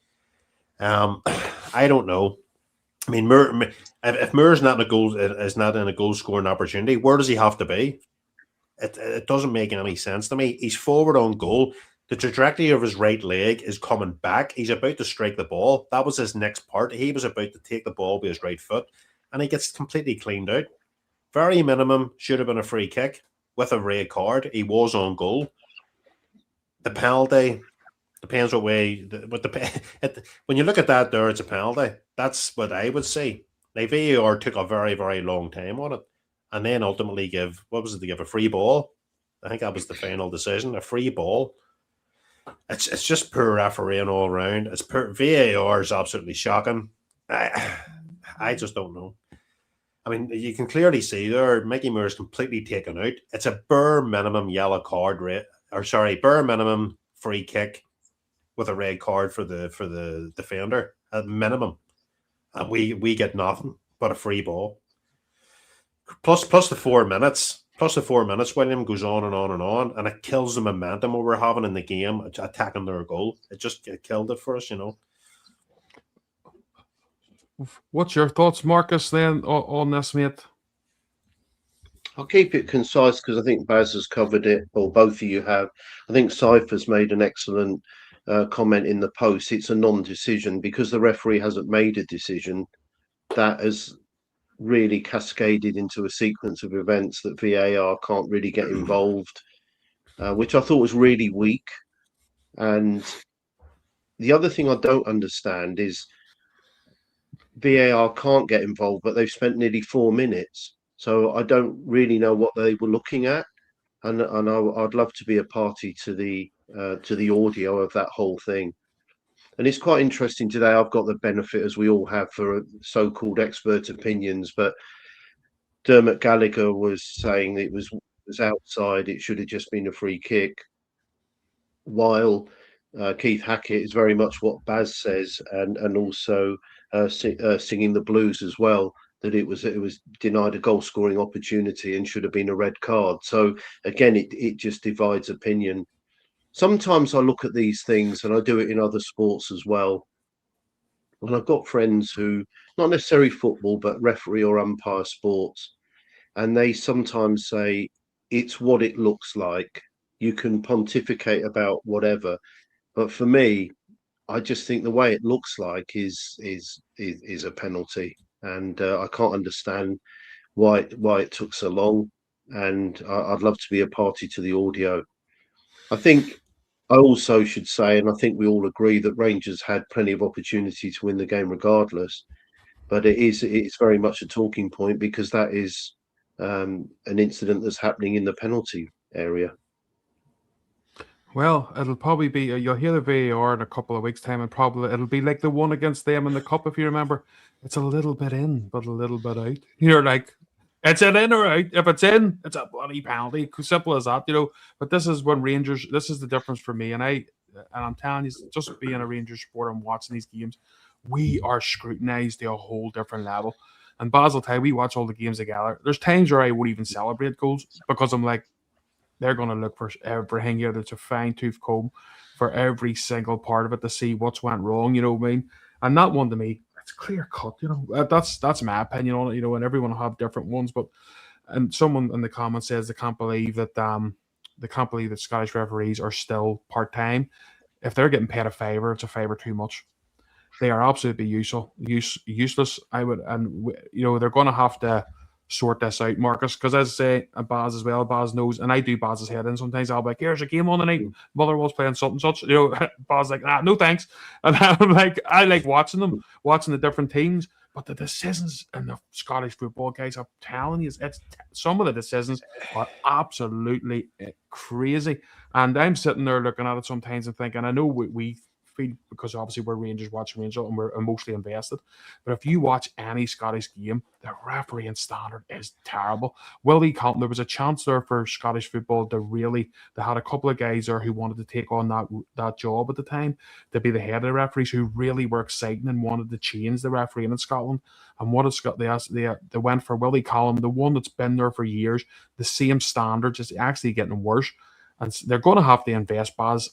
I don't know. I mean, if Moore's not in a goal scoring opportunity, where does he have to be? It doesn't make any sense to me. He's forward on goal. The trajectory of his right leg is coming back. He's about to strike the ball. That was his next part. He was about to take the ball with his right foot, and he gets completely cleaned out. Very minimum, should have been a free kick with a red card. He was on goal. The penalty depends what way. When you look at that, there it's a penalty. That's what I would say. Like VAR took a very, very long time on it, and then ultimately give a free ball. I think that was the final decision. A free ball. It's just poor refereeing all around. It's poor. VAR is absolutely shocking. I just don't know. I mean, you can clearly see there Mickey Moore is completely taken out. It's a bare minimum yellow card bare minimum free kick with a red card for the defender at minimum. And we get nothing but a free ball. Plus the 4 minutes. Plus the 4 minutes, William goes on and on and on, and it kills the momentum we were having in the game, attacking their goal. It killed it for us, What's your thoughts, Marcus, then, on this, mate? I'll keep it concise because I think Baz has covered it, or both of you have. I think Cypher's made an excellent comment in the post. It's a non-decision because the referee hasn't made a decision. That has really cascaded into a sequence of events that VAR can't really get involved, which I thought was really weak. And the other thing I don't understand is VAR can't get involved, but they've spent nearly 4 minutes. So I don't really know what they were looking at. And I'd love to be a party to the audio of that whole thing. And it's quite interesting today. I've got the benefit, as we all have, for so-called expert opinions, but Dermot Gallagher was saying it was outside. It should have just been a free kick. While Keith Hackett is very much what Baz says, and also singing the blues as well, that it was denied a goal scoring opportunity and should have been a red card. So again, it just divides opinion. Sometimes I look at these things, and I do it in other sports as well. And I've got friends who, not necessarily football, but referee or umpire sports, and they sometimes say it's what it looks like. You can pontificate about whatever, but for me, I just think the way it looks like is a penalty, and I can't understand why it took so long. And I'd love to be a party to the audio. I think I also should say, and I think we all agree, that Rangers had plenty of opportunity to win the game regardless. But it's very much a talking point because that is an incident that's happening in the penalty area. Well, it'll probably be, you'll hear the VAR in a couple of weeks' time, and probably it'll be like the one against them in the cup, if you remember. It's a little bit in, but a little bit out. You're like, it's an in or out. If it's in, it's a bloody penalty. Simple as that, But this is when Rangers, this is the difference for me. And I'm telling you, just being a Rangers supporter and watching these games, we are scrutinised to a whole different level. And Baz will tell you, we watch all the games together. There's times where I won't even celebrate goals because I'm like, they're going to look for everything here. There's a fine-tooth comb for every single part of it to see what's went wrong, you know what I mean? And that one to me, it's clear cut, That's my opinion on it, and everyone will have different ones. But and someone in the comments says they can't believe that Scottish referees are still part-time. If they're getting paid a favour, it's a favour too much. They are absolutely useless. I would, and they're going to have to sort this out, Marcus, because as I say, and Baz as well, Baz knows, and I do Baz's head in sometimes. I'll be like, here's a game on the night, Motherwell's playing such and such, Baz's like, no thanks, and I'm like, I like watching the different teams, but the decisions in the Scottish football, guys, I'm telling you, it's some of the decisions are absolutely crazy, and I'm sitting there looking at it sometimes and thinking, I know we feel, because obviously we're Rangers watching Rangers and we're emotionally invested, but if you watch any Scottish game, the refereeing standard is terrible. Willie Compton, there was a chance there for Scottish football they had a couple of guys there who wanted to take on that job at the time, to be the head of the referees, who really were exciting and wanted to change the refereeing in Scotland. And what it's got, they went for Willie Collum, the one that's been there for years, the same standards, is actually getting worse, and they're going to have to invest, Baz,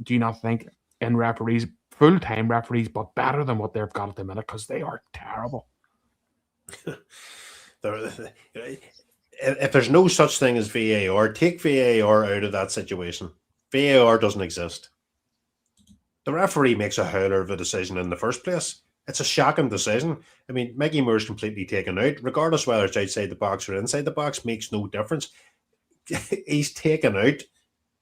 do you not think, in referees, full-time referees, but better than what they've got at the minute, because they are terrible. if there's no such thing as VAR, take VAR out of that situation. VAR doesn't exist. The referee makes a howler of a decision in the first place. It's a shocking decision. I mean, Mickey Moore's completely taken out, regardless whether it's outside the box or inside the box, makes no difference. He's taken out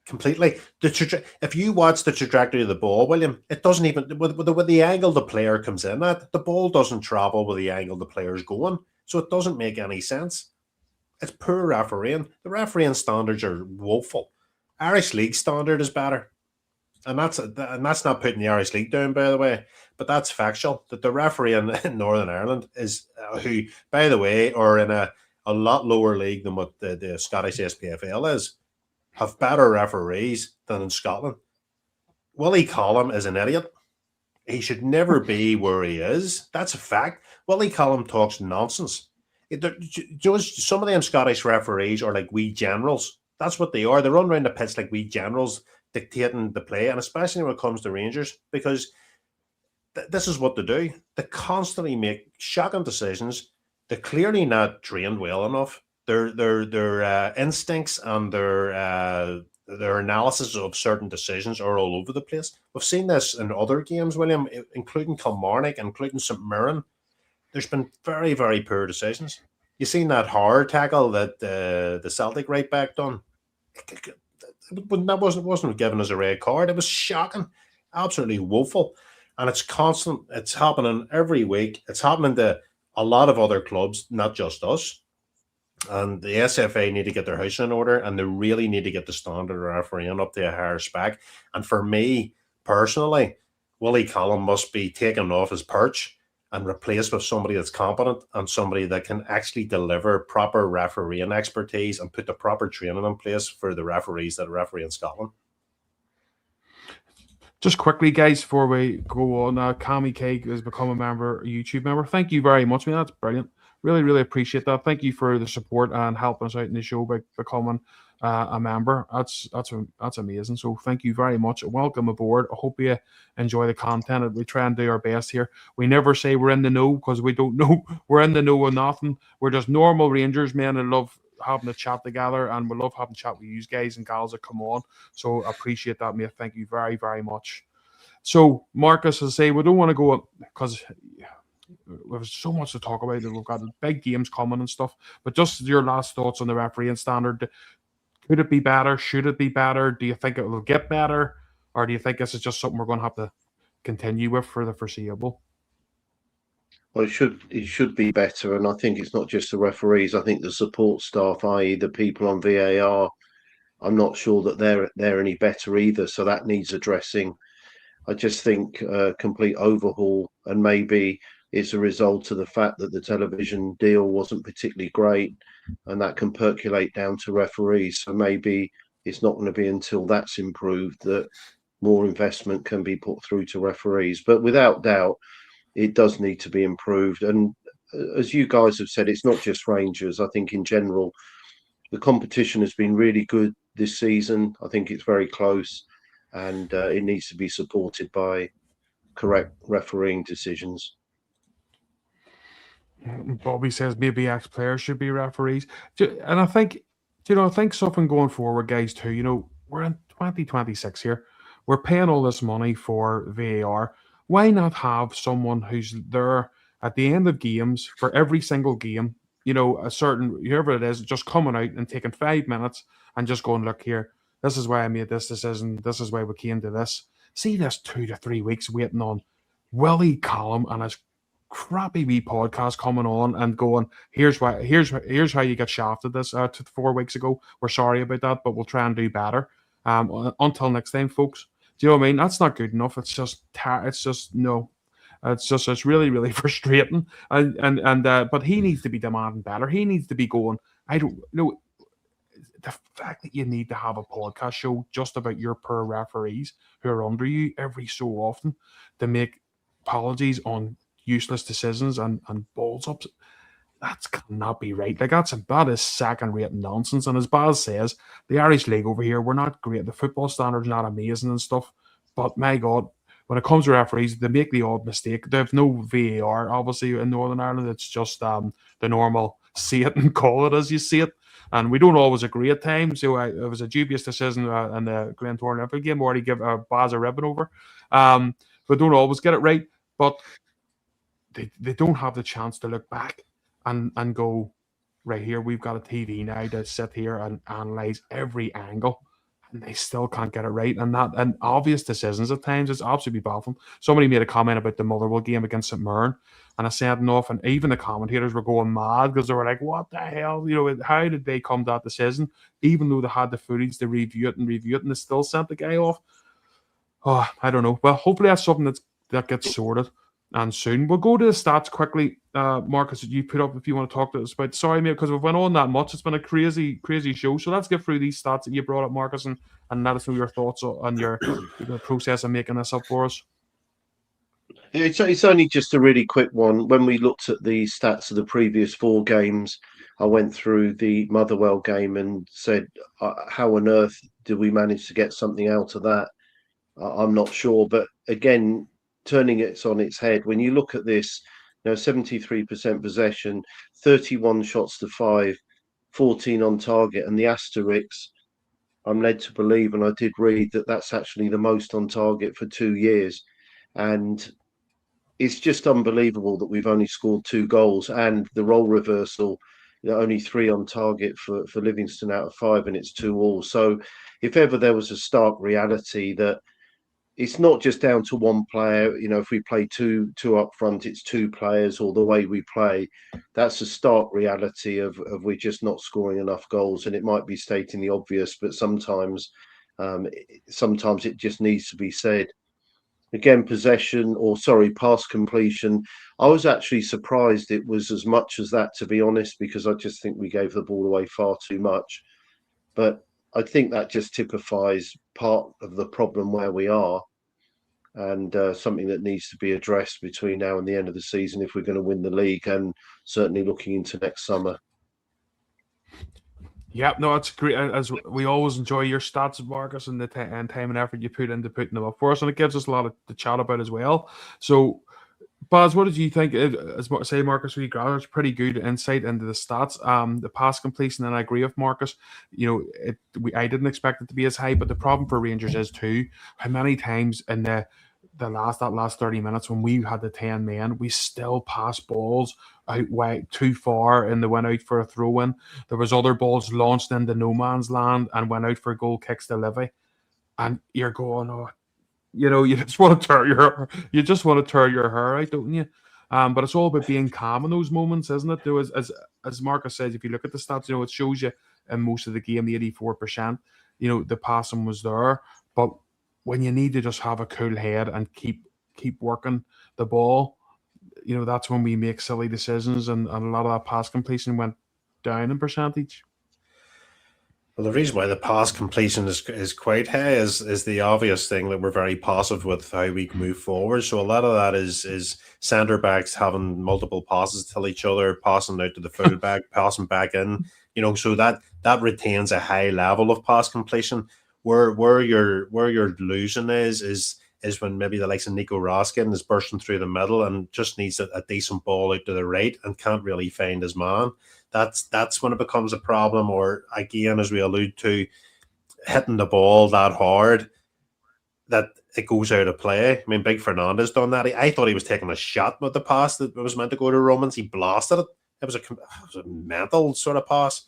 completely. If you watch the trajectory of the ball, William, it doesn't even with the angle the player comes in at, the ball doesn't travel with the angle the player's going, so it doesn't make any sense. It's poor refereeing. The refereeing standards are woeful. Irish League standard is better. And that's not putting the Irish League down, by the way, but that's factual. That the referee in Northern Ireland is who, by the way, are in a lot lower league than what the Scottish SPFL is, have better referees than in Scotland. Willie Collum is an idiot. He should never be where he is. That's a fact. Willie Collum talks nonsense. Some of them Scottish referees are like wee generals. That's what they are. They run around the pitch like wee generals, dictating the play, and especially when it comes to Rangers, because this is what they do. They constantly make shocking decisions. They're clearly not trained well enough. Their instincts and their analysis of certain decisions are all over the place. We've seen this in other games, William, including Kilmarnock, including St Mirren. There's been very, very poor decisions. You seen that horror tackle that the Celtic right back done? That wasn't given as a red card. It was shocking, absolutely woeful, and it's constant. It's happening every week. It's happening to a lot of other clubs, not just us. And the SFA need to get their house in order, and they really need to get the standard of refereeing up to a higher spec. And for me personally, Willie Collum must be taken off his perch and replaced with somebody that's competent and somebody that can actually deliver proper refereeing expertise and put the proper training in place for the referees that referee in Scotland. Just quickly, guys, before we go on, Cami Cake has become a YouTube member. Thank you very much, man. That's brilliant. Really, really appreciate that. Thank you for the support and helping us out in the show by becoming a member. That's amazing. So thank you very much. Welcome aboard. I hope you enjoy the content. We try and do our best here. We never say we're in the know because we don't know. We're in the know of nothing. We're just normal Rangers men and love having a chat together, and we love having a chat with you guys and gals that come on. So I appreciate that, mate. Thank you very, very much. So Marcus, I say we don't want to go because there's so much to talk about. We've got big games coming and stuff. But just your last thoughts on the refereeing standard. Could it be better? Should it be better? Do you think it will get better? Or do you think this is just something we're going to have to continue with for the foreseeable? Well, it should be better. And I think it's not just the referees. I think the support staff, i.e. the people on VAR, I'm not sure that they're any better either. So that needs addressing. I just think a complete overhaul, and maybe it's a result of the fact that the television deal wasn't particularly great, and that can percolate down to referees. So maybe it's not going to be until that's improved that more investment can be put through to referees. But without doubt, it does need to be improved. And as you guys have said, it's not just Rangers. I think in general, the competition has been really good this season. I think it's very close, and it needs to be supported by correct refereeing decisions. Bobby says maybe ex-players should be referees. And I think, I think something going forward, guys, too, we're in 2026 here. We're paying all this money for VAR. Why not have someone who's there at the end of games for every single game, a certain, whoever it is, just coming out and taking 5 minutes and just going, look here, this is why I made this decision. This is why we came to this. See this 2 to 3 weeks waiting on Willie Collum and his crappy wee podcast coming on and going, here's how you get shafted this 4 weeks ago. We're sorry about that, but we'll try and do better. Until next time, folks. Do you know what I mean? That's not good enough. It's really, really frustrating. But he needs to be demanding better. He needs to be going, I don't know. The fact that you need to have a podcast show just about your poor referees who are under you every so often to make apologies on useless decisions and balls ups, that cannot be right. Like that is second-rate nonsense. And as Baz says, the Irish League over here, we're not great. The football standard's not amazing and stuff. But my God, when it comes to referees, they make the odd mistake. They have no VAR, obviously, in Northern Ireland. It's just the normal see it and call it as you see it. and we don't always agree at times. So it was a dubious decision in the Glentoran Liverpool game where he gave Baz a ribbon over. We don't always get it right, but they don't have the chance to look back and go, right here, we've got a TV now to sit here and analyze every angle, and they still can't get it right. And obvious decisions at times, it's absolutely baffling. Somebody made a comment about the Motherwell game against St Mirren, and I said enough, and even the commentators were going mad because they were like, what the hell? How did they come to that decision? Even though they had the footage to review it, and they still sent the guy off. Oh, I don't know. Well, hopefully that's something that gets sorted. And soon we'll go to the stats quickly. Marcus, you put up if you want to talk to us about. Sorry, mate, because we've went on that much. It's been a crazy show. So let's get through these stats that you brought up, Marcus, and let us know your thoughts on your process of making this up for us. It's only just a really quick one. When we looked at the stats of the previous 4 games, I went through the Motherwell game and said, how on earth did we manage to get something out of that? I'm not sure. But again, turning it on its head, when you look at this, 73% possession, 31 shots to 5, 14 on target, and the asterisks, I'm led to believe, and I did read that that's actually the most on target for 2 years. And it's just unbelievable that we've only scored 2 goals, and the role reversal, only 3 on target for Livingston out of 5, and it's 2-2. So if ever there was a stark reality that it's not just down to one player, if we play two up front, it's 2 players, or the way we play, that's a stark reality of we're just not scoring enough goals. And it might be stating the obvious, but sometimes it just needs to be said. Again, pass completion. I was actually surprised it was as much as that, to be honest, because I just think we gave the ball away far too much. But I think that just typifies part of the problem where we are, and something that needs to be addressed between now and the end of the season if we're going to win the league, and certainly looking into next summer. Yeah, no, it's great. As we always enjoy your stats, Marcus, and the time and effort you put into putting them up for us, and it gives us a lot to chat about as well. So, Baz, what did you think? As say, Marcus, we got it's pretty good insight into the stats. The pass completion, and I agree with Marcus. I didn't expect it to be as high, but the problem for Rangers is too how many times in that last 30 minutes when we had the 10 men, we still passed balls out way too far and they went out for a throw-in. There was other balls launched into no man's land and went out for goal kicks to Livy. And you're going, you just want to tear your hair out, don't you? But it's all about being calm in those moments, isn't it? Though, as Marcus says, if you look at the stats, it shows you in most of the game, the 84%, the passing was there. But when you need to just have a cool head and keep working the ball, that's when we make silly decisions, and a lot of that pass completion went down in percentage. Well, the reason why the pass completion is quite high is the obvious thing that we're very passive with how we move forward. So a lot of that is centre backs having multiple passes to each other, passing out to the fullback, passing back in. So that retains a high level of pass completion. Where you're losing is when maybe the likes of Nico Raskin is bursting through the middle and just needs a decent ball out to the right and can't really find his man. That's when it becomes a problem. Or again, as we allude to, hitting the ball that hard that it goes out of play. I mean, Big Fernandez done that. I thought he was taking a shot with the pass that was meant to go to Romans. He blasted it. It was a mental sort of pass.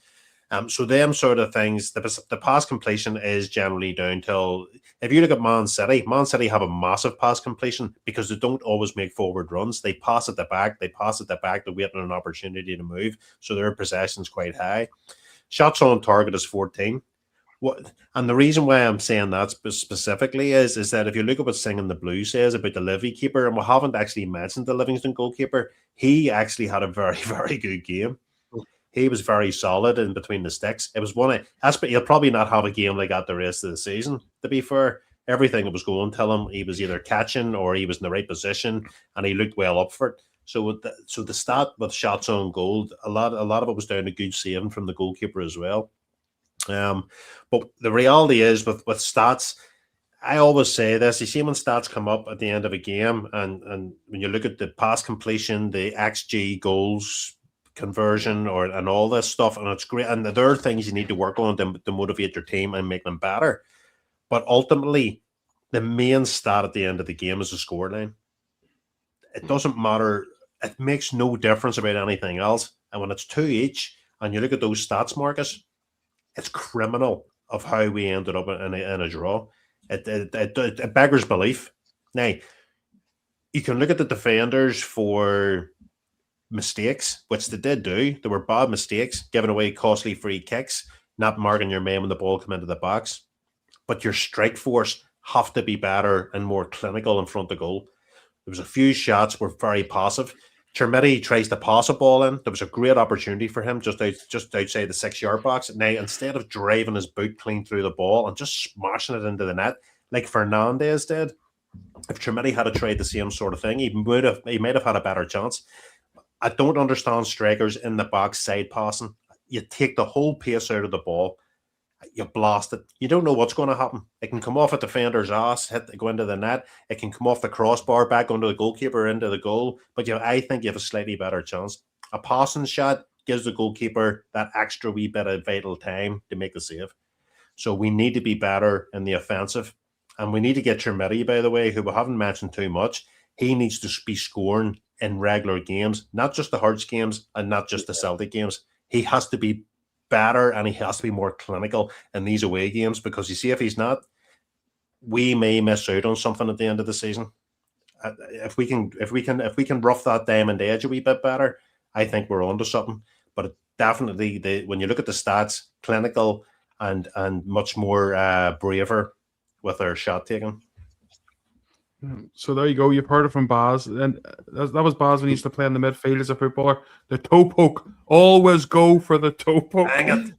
So them sort of things, the pass completion is generally down till, if you look at Man City have a massive pass completion because they don't always make forward runs. They pass at the back, they're waiting an opportunity to move. So their possession's quite high. Shots on target is 14. And the reason why I'm saying that specifically is that if you look at what Singing the Blue says about the Livy keeper, and we haven't actually mentioned the Livingston goalkeeper, he actually had a very, very good game. He was very solid in between the sticks. It was he'll probably not have a game like that the rest of the season, to be fair. Everything that was going to him, he was either catching or he was in the right position and he looked well up for it. So the stat with shots on goal, a lot of it was down to good saving from the goalkeeper as well. But the reality is with stats, I always say this, you see when stats come up at the end of a game and when you look at the pass completion, the XG goals conversion and all this stuff, and it's great. And there are things you need to work on to motivate your team and make them better. But ultimately, the main stat at the end of the game is the scoreline. It doesn't matter. It makes no difference about anything else. And when it's 2 each, and you look at those stats, Marcus, it's criminal of how we ended up in a draw. It beggars belief. Now, you can look at the defenders for mistakes, which they did do. There were bad mistakes, giving away costly free kicks, not marking your man when the ball came into the box. But your strike force have to be better and more clinical in front of goal. There was a few shots were very passive. Chermiti tries to pass a ball in. There was a great opportunity for him just outside the 6-yard box. Now, instead of driving his boot clean through the ball and just smashing it into the net like Fernandez did, if Chermiti had tried the same sort of thing, he might have had a better chance. I don't understand strikers in the box side passing. You take the whole pace out of the ball. You blast it. You don't know what's going to happen. It can come off a defender's ass, go into the net. It can come off the crossbar, back under the goalkeeper, into the goal. But I think you have a slightly better chance. A passing shot gives the goalkeeper that extra wee bit of vital time to make the save. So we need to be better in the offensive. And we need to get Chermiti, by the way, who we haven't mentioned too much. He needs to be scoring in regular games, not just the Hearts games and not just the Celtic games. He has to be better and he has to be more clinical in these away games, because you see, if he's not, we may miss out on something at the end of the season. If we can rough that diamond edge a wee bit better, I think we're onto something. But definitely, when you look at the stats, clinical and much more braver with their shot taking. So there you go. You've heard it from Baz, and that was Baz when he used to play in the midfield as a footballer. The toe poke, always go for the toe poke. Hang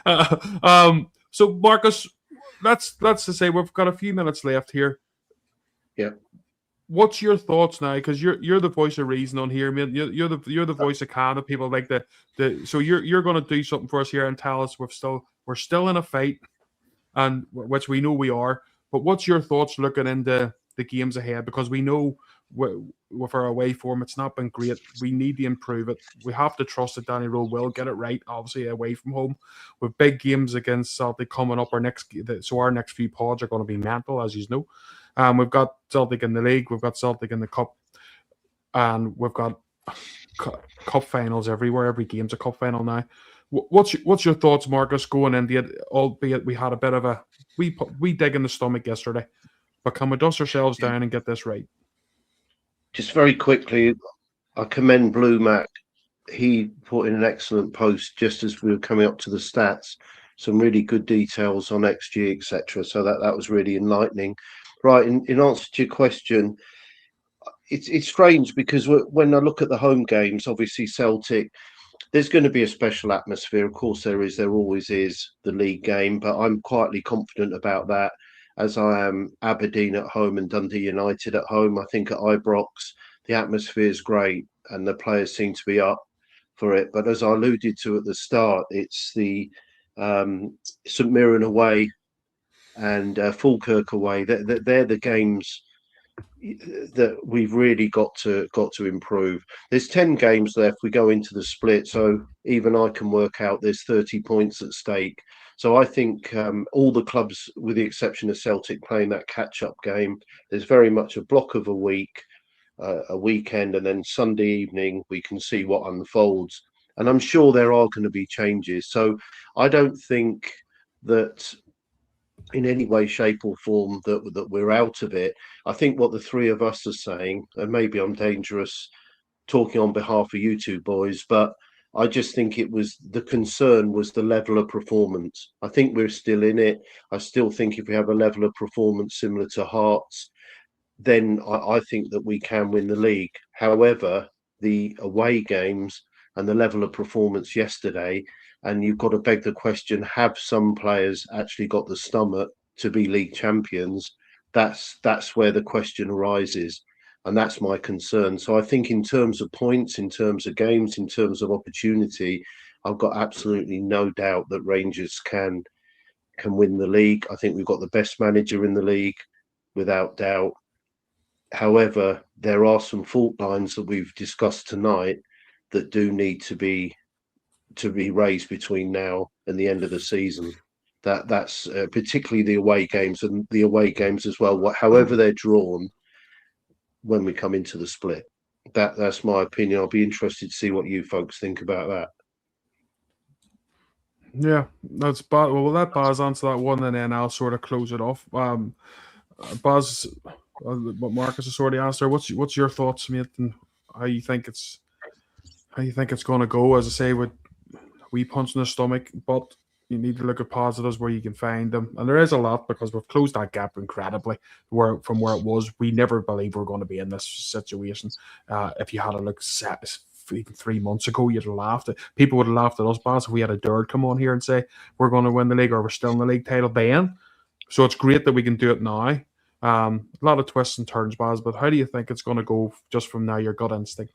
it. So Marcus, that's to say we've got a few minutes left here. Yeah. What's your thoughts now? Because you're the voice of reason on here, man. You're the voice of calm. People like the. So you're going to do something for us here and tell us we're still in a fight, and which we know we are. But what's your thoughts looking into the games ahead? Because we know with our away form, it's not been great. We need to improve it. We have to trust that Danny Rowe will get it right, obviously, away from home. With big games against Celtic coming up, our next few pods are going to be mental, as you know. We've got Celtic in the league, we've got Celtic in the cup, and we've got cup finals everywhere. Every game's a cup final now. What's your thoughts, Marcus, going into it, albeit we had a bit of a we dig in the stomach yesterday, but can we dust ourselves down and get this right? Just very quickly, I commend Blue Mac. He put in an excellent post just as we were coming up to the stats, some really good details on XG, etc. So that was really enlightening. Right, in answer to your question, it's strange because when I look at the home games, obviously Celtic, there's going to be a special atmosphere. Of course there is. There always is, the league game, but I'm quietly confident about that, as I am Aberdeen at home and Dundee United at home. I think at Ibrox, the atmosphere is great and the players seem to be up for it. But as I alluded to at the start, it's the St Mirren away and Falkirk away. They're the games that we've really got to improve. There's 10 games left. We go into the split, so even I can work out there's 30 points at stake. So I think all the clubs, with the exception of Celtic, playing that catch-up game. There's very much a block of a week, a weekend, and then Sunday evening we can see what unfolds. And I'm sure there are going to be changes. So I don't think that in any way, shape or form that we're out of it. I think what the three of us are saying, and maybe I'm dangerous talking on behalf of you two boys, but I just think the concern was the level of performance. I think we're still in it. I still think if we have a level of performance similar to Hearts, then I think that we can win the league. However, the away games and the level of performance yesterday, and you've got to beg the question, have some players actually got the stomach to be league champions? That's where the question arises. And that's my concern. So I think in terms of points, in terms of games, in terms of opportunity, I've got absolutely no doubt that Rangers can win the league. I think we've got the best manager in the league, without doubt. However, there are some fault lines that we've discussed tonight that do need to be raised between now and the end of the season. That's particularly the away games and the away games as well. However they're drawn when we come into the split. That's my opinion. I'll be interested to see what you folks think about that. Yeah, that's Baz. Well, we'll let Baz answer that one, and then I'll sort of close it off. Baz, what Marcus has already asked there. What's your thoughts, mate, and how you think it's going to go? As I say, with we punch in the stomach, but you need to look at positives where you can find them, and there is a lot because we've closed that gap incredibly. From where it was, we never believed we were going to be in this situation. If you had a look even 3 months ago, you'd have laughed at people would have laughed at us, Baz, if we had a Derd come on here and say we're going to win the league or we're still in the league title then. So it's great that we can do it now. A lot of twists and turns, Baz, but how do you think it's going to go just from now, your gut instinct?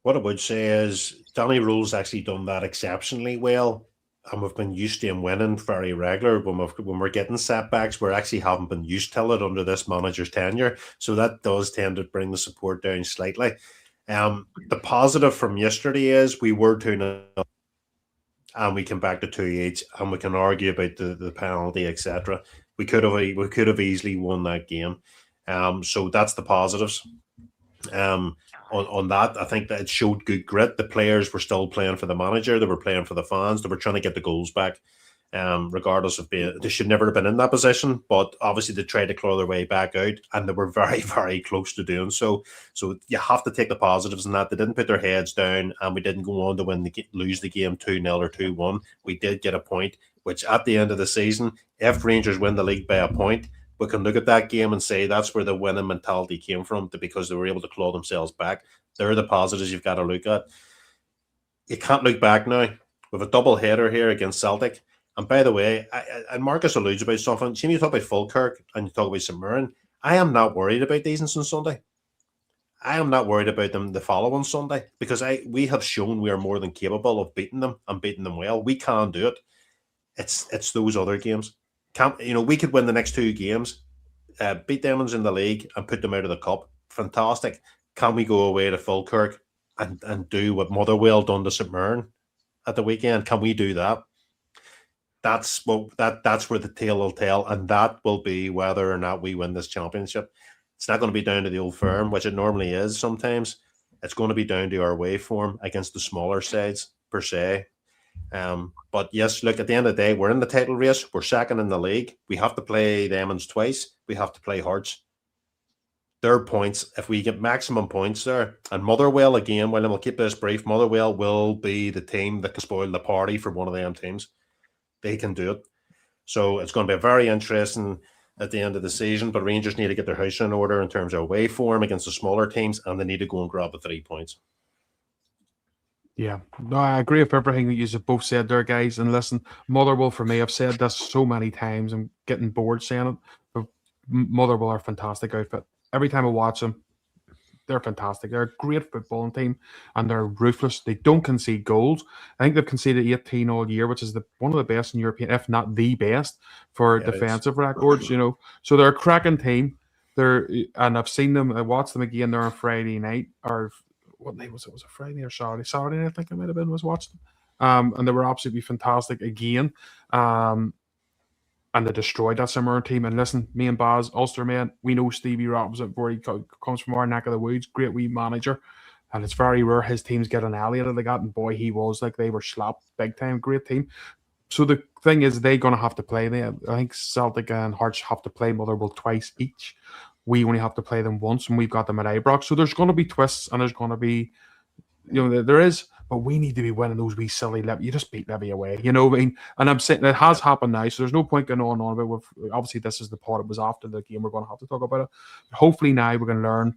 What I would say is Danny Rule's actually done that exceptionally well, and we've been used to him winning very regular. When we're getting setbacks, we actually haven't been used to it under this manager's tenure, so that does tend to bring the support down slightly. The positive from yesterday is we were 2-0 and we came back to 2 each, and we can argue about the penalty, etc. We could have easily won that game. So that's the positives. On that, I think that it showed good grit. The players were still playing for the manager. They were playing for the fans. They were trying to get the goals back, regardless of being. They should never have been in that position, but obviously they tried to claw their way back out, and they were very, very close to doing so. So you have to take the positives in that. They didn't put their heads down, and we didn't go on to lose the game 2-0 or 2-1. We did get a point, which at the end of the season, if Rangers win the league by a point, we can look at that game and say that's where the winning mentality came from, because they were able to claw themselves back. They're the positives you've got to look at. You can't look back now. We have a double header here against Celtic. And by the way, and Marcus alludes about something. See, you talk about Falkirk and you talk about St Mirren. I am not worried about these on Sunday. I am not worried about them the following Sunday, because we have shown we are more than capable of beating them and beating them well. We can do it. It's those other games. We could win the next 2 games, beat them in the league and put them out of the cup. Fantastic. Can we go away to Falkirk and do what Motherwell done to St Mirren at the weekend? Can we do that? That's where the tale will tell, and that will be whether or not we win this championship. It's not going to be down to the Old Firm, which it normally is sometimes. It's going to be down to our way form against the smaller sides, per se. But yes, look, at the end of the day, we're in the title race. We're second in the league. We have to play the Emmons twice. We have to play Hearts. Their points, if we get maximum points there, and Motherwell, again, well, we'll keep this brief, Motherwell will be the team that can spoil the party for one of them teams. They can do it. So it's going to be very interesting at the end of the season, but Rangers need to get their house in order in terms of away form against the smaller teams, and they need to go and grab the 3 points. Yeah, no, I agree with everything that you have both said there, guys. And listen, Motherwell, for me, I've said this so many times, I'm getting bored saying it, but Motherwell are a fantastic outfit. Every time I watch them, they're fantastic. They're a great footballing team, and they're ruthless. They don't concede goals. I think they've conceded 18 all year, which is one of the best in European, if not the best, for defensive records. So they're a cracking team. And I've seen them. I watched them again there on Friday night, or what night was it? Was it Friday or Saturday? Saturday night, I think it might have been. Was watching them, and they were absolutely fantastic again. And they destroyed that St team. And listen, me and Baz, Ulster man, we know Stevie Robinson, where he comes from our neck of the woods. Great wee manager. And it's very rare his teams get an alley out of the gut. And boy, he was like, they were slapped big time. Great team. So the thing is, they're going to have to play. I think Celtic and Hearts have to play Motherwell twice each. We only have to play them once, and we've got them at Ibrox. So there's going to be twists, and there's going to be, there is. But we need to be winning those wee silly Levy. You just beat Levy away, I mean? And I'm saying it has happened now, so there's no point going on about it. Obviously, this is the part it was after the game. We're going to have to talk about it. But hopefully now we're going to learn.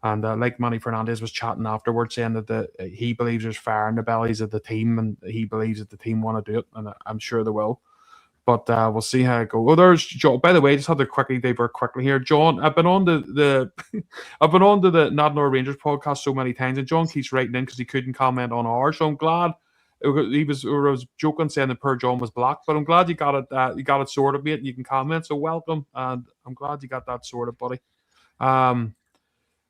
And like Manny Fernandez was chatting afterwards, saying that he believes there's fire in the bellies of the team, and he believes that the team want to do it, and I'm sure they will. But we'll see how it goes. Oh, there's John. By the way, just had to quickly divert quickly here. John, I've been on the Not Nor Rangers podcast so many times, and John keeps writing in because he couldn't comment on ours. So I'm glad He was joking saying that Per John was black, but I'm glad you got it. You got it sorted, mate. You can comment, so welcome, and I'm glad you got that sorted, buddy.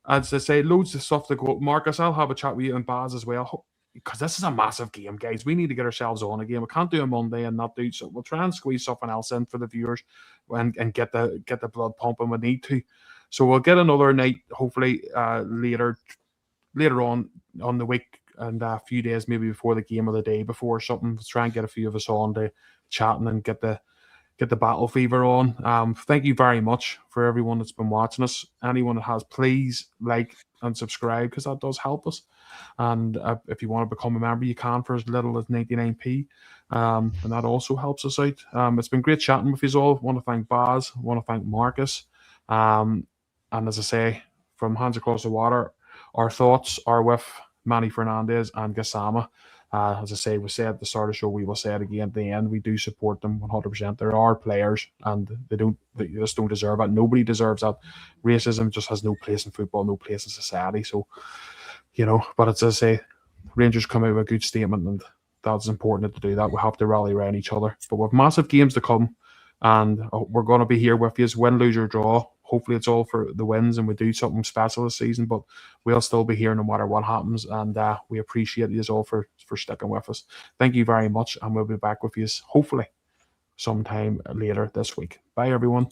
As I say, loads of stuff to go. Marcus, I'll have a chat with you and Baz as well, because this is a massive game, guys. We need to get ourselves on a game. We can't do a Monday and not do so. We'll try and squeeze something else in for the viewers and get the blood pumping we need to. So we'll get another night, hopefully later on the week, and a few days maybe before the game or the day before something. Let's try and get a few of us on to chatting and get the battle fever on. Thank you very much for everyone that's been watching us. Anyone that has, please like and subscribe, because that does help us. And if you want to become a member, you can for as little as 99p, and that also helps us out. It's been great chatting with you all. I want to thank Baz, I want to thank Marcus, and as I say, from Hands Across the Water, our thoughts are with Manny Fernandez and Gassama. As I say, we said at the start of the show, we will say it again at the end. We do support them 100%. There are players, and they just don't deserve it. Nobody deserves that. Racism just has no place in football, no place in society. So, but it's, as I say, Rangers come out with a good statement, and that's important to do that. We have to rally around each other. But with massive games to come, and we're going to be here with you, win, lose, or draw. Hopefully it's all for the wins and we do something special this season, but we'll still be here no matter what happens, and we appreciate you all for sticking with us. Thank you very much, and we'll be back with you hopefully sometime later this week. Bye, everyone.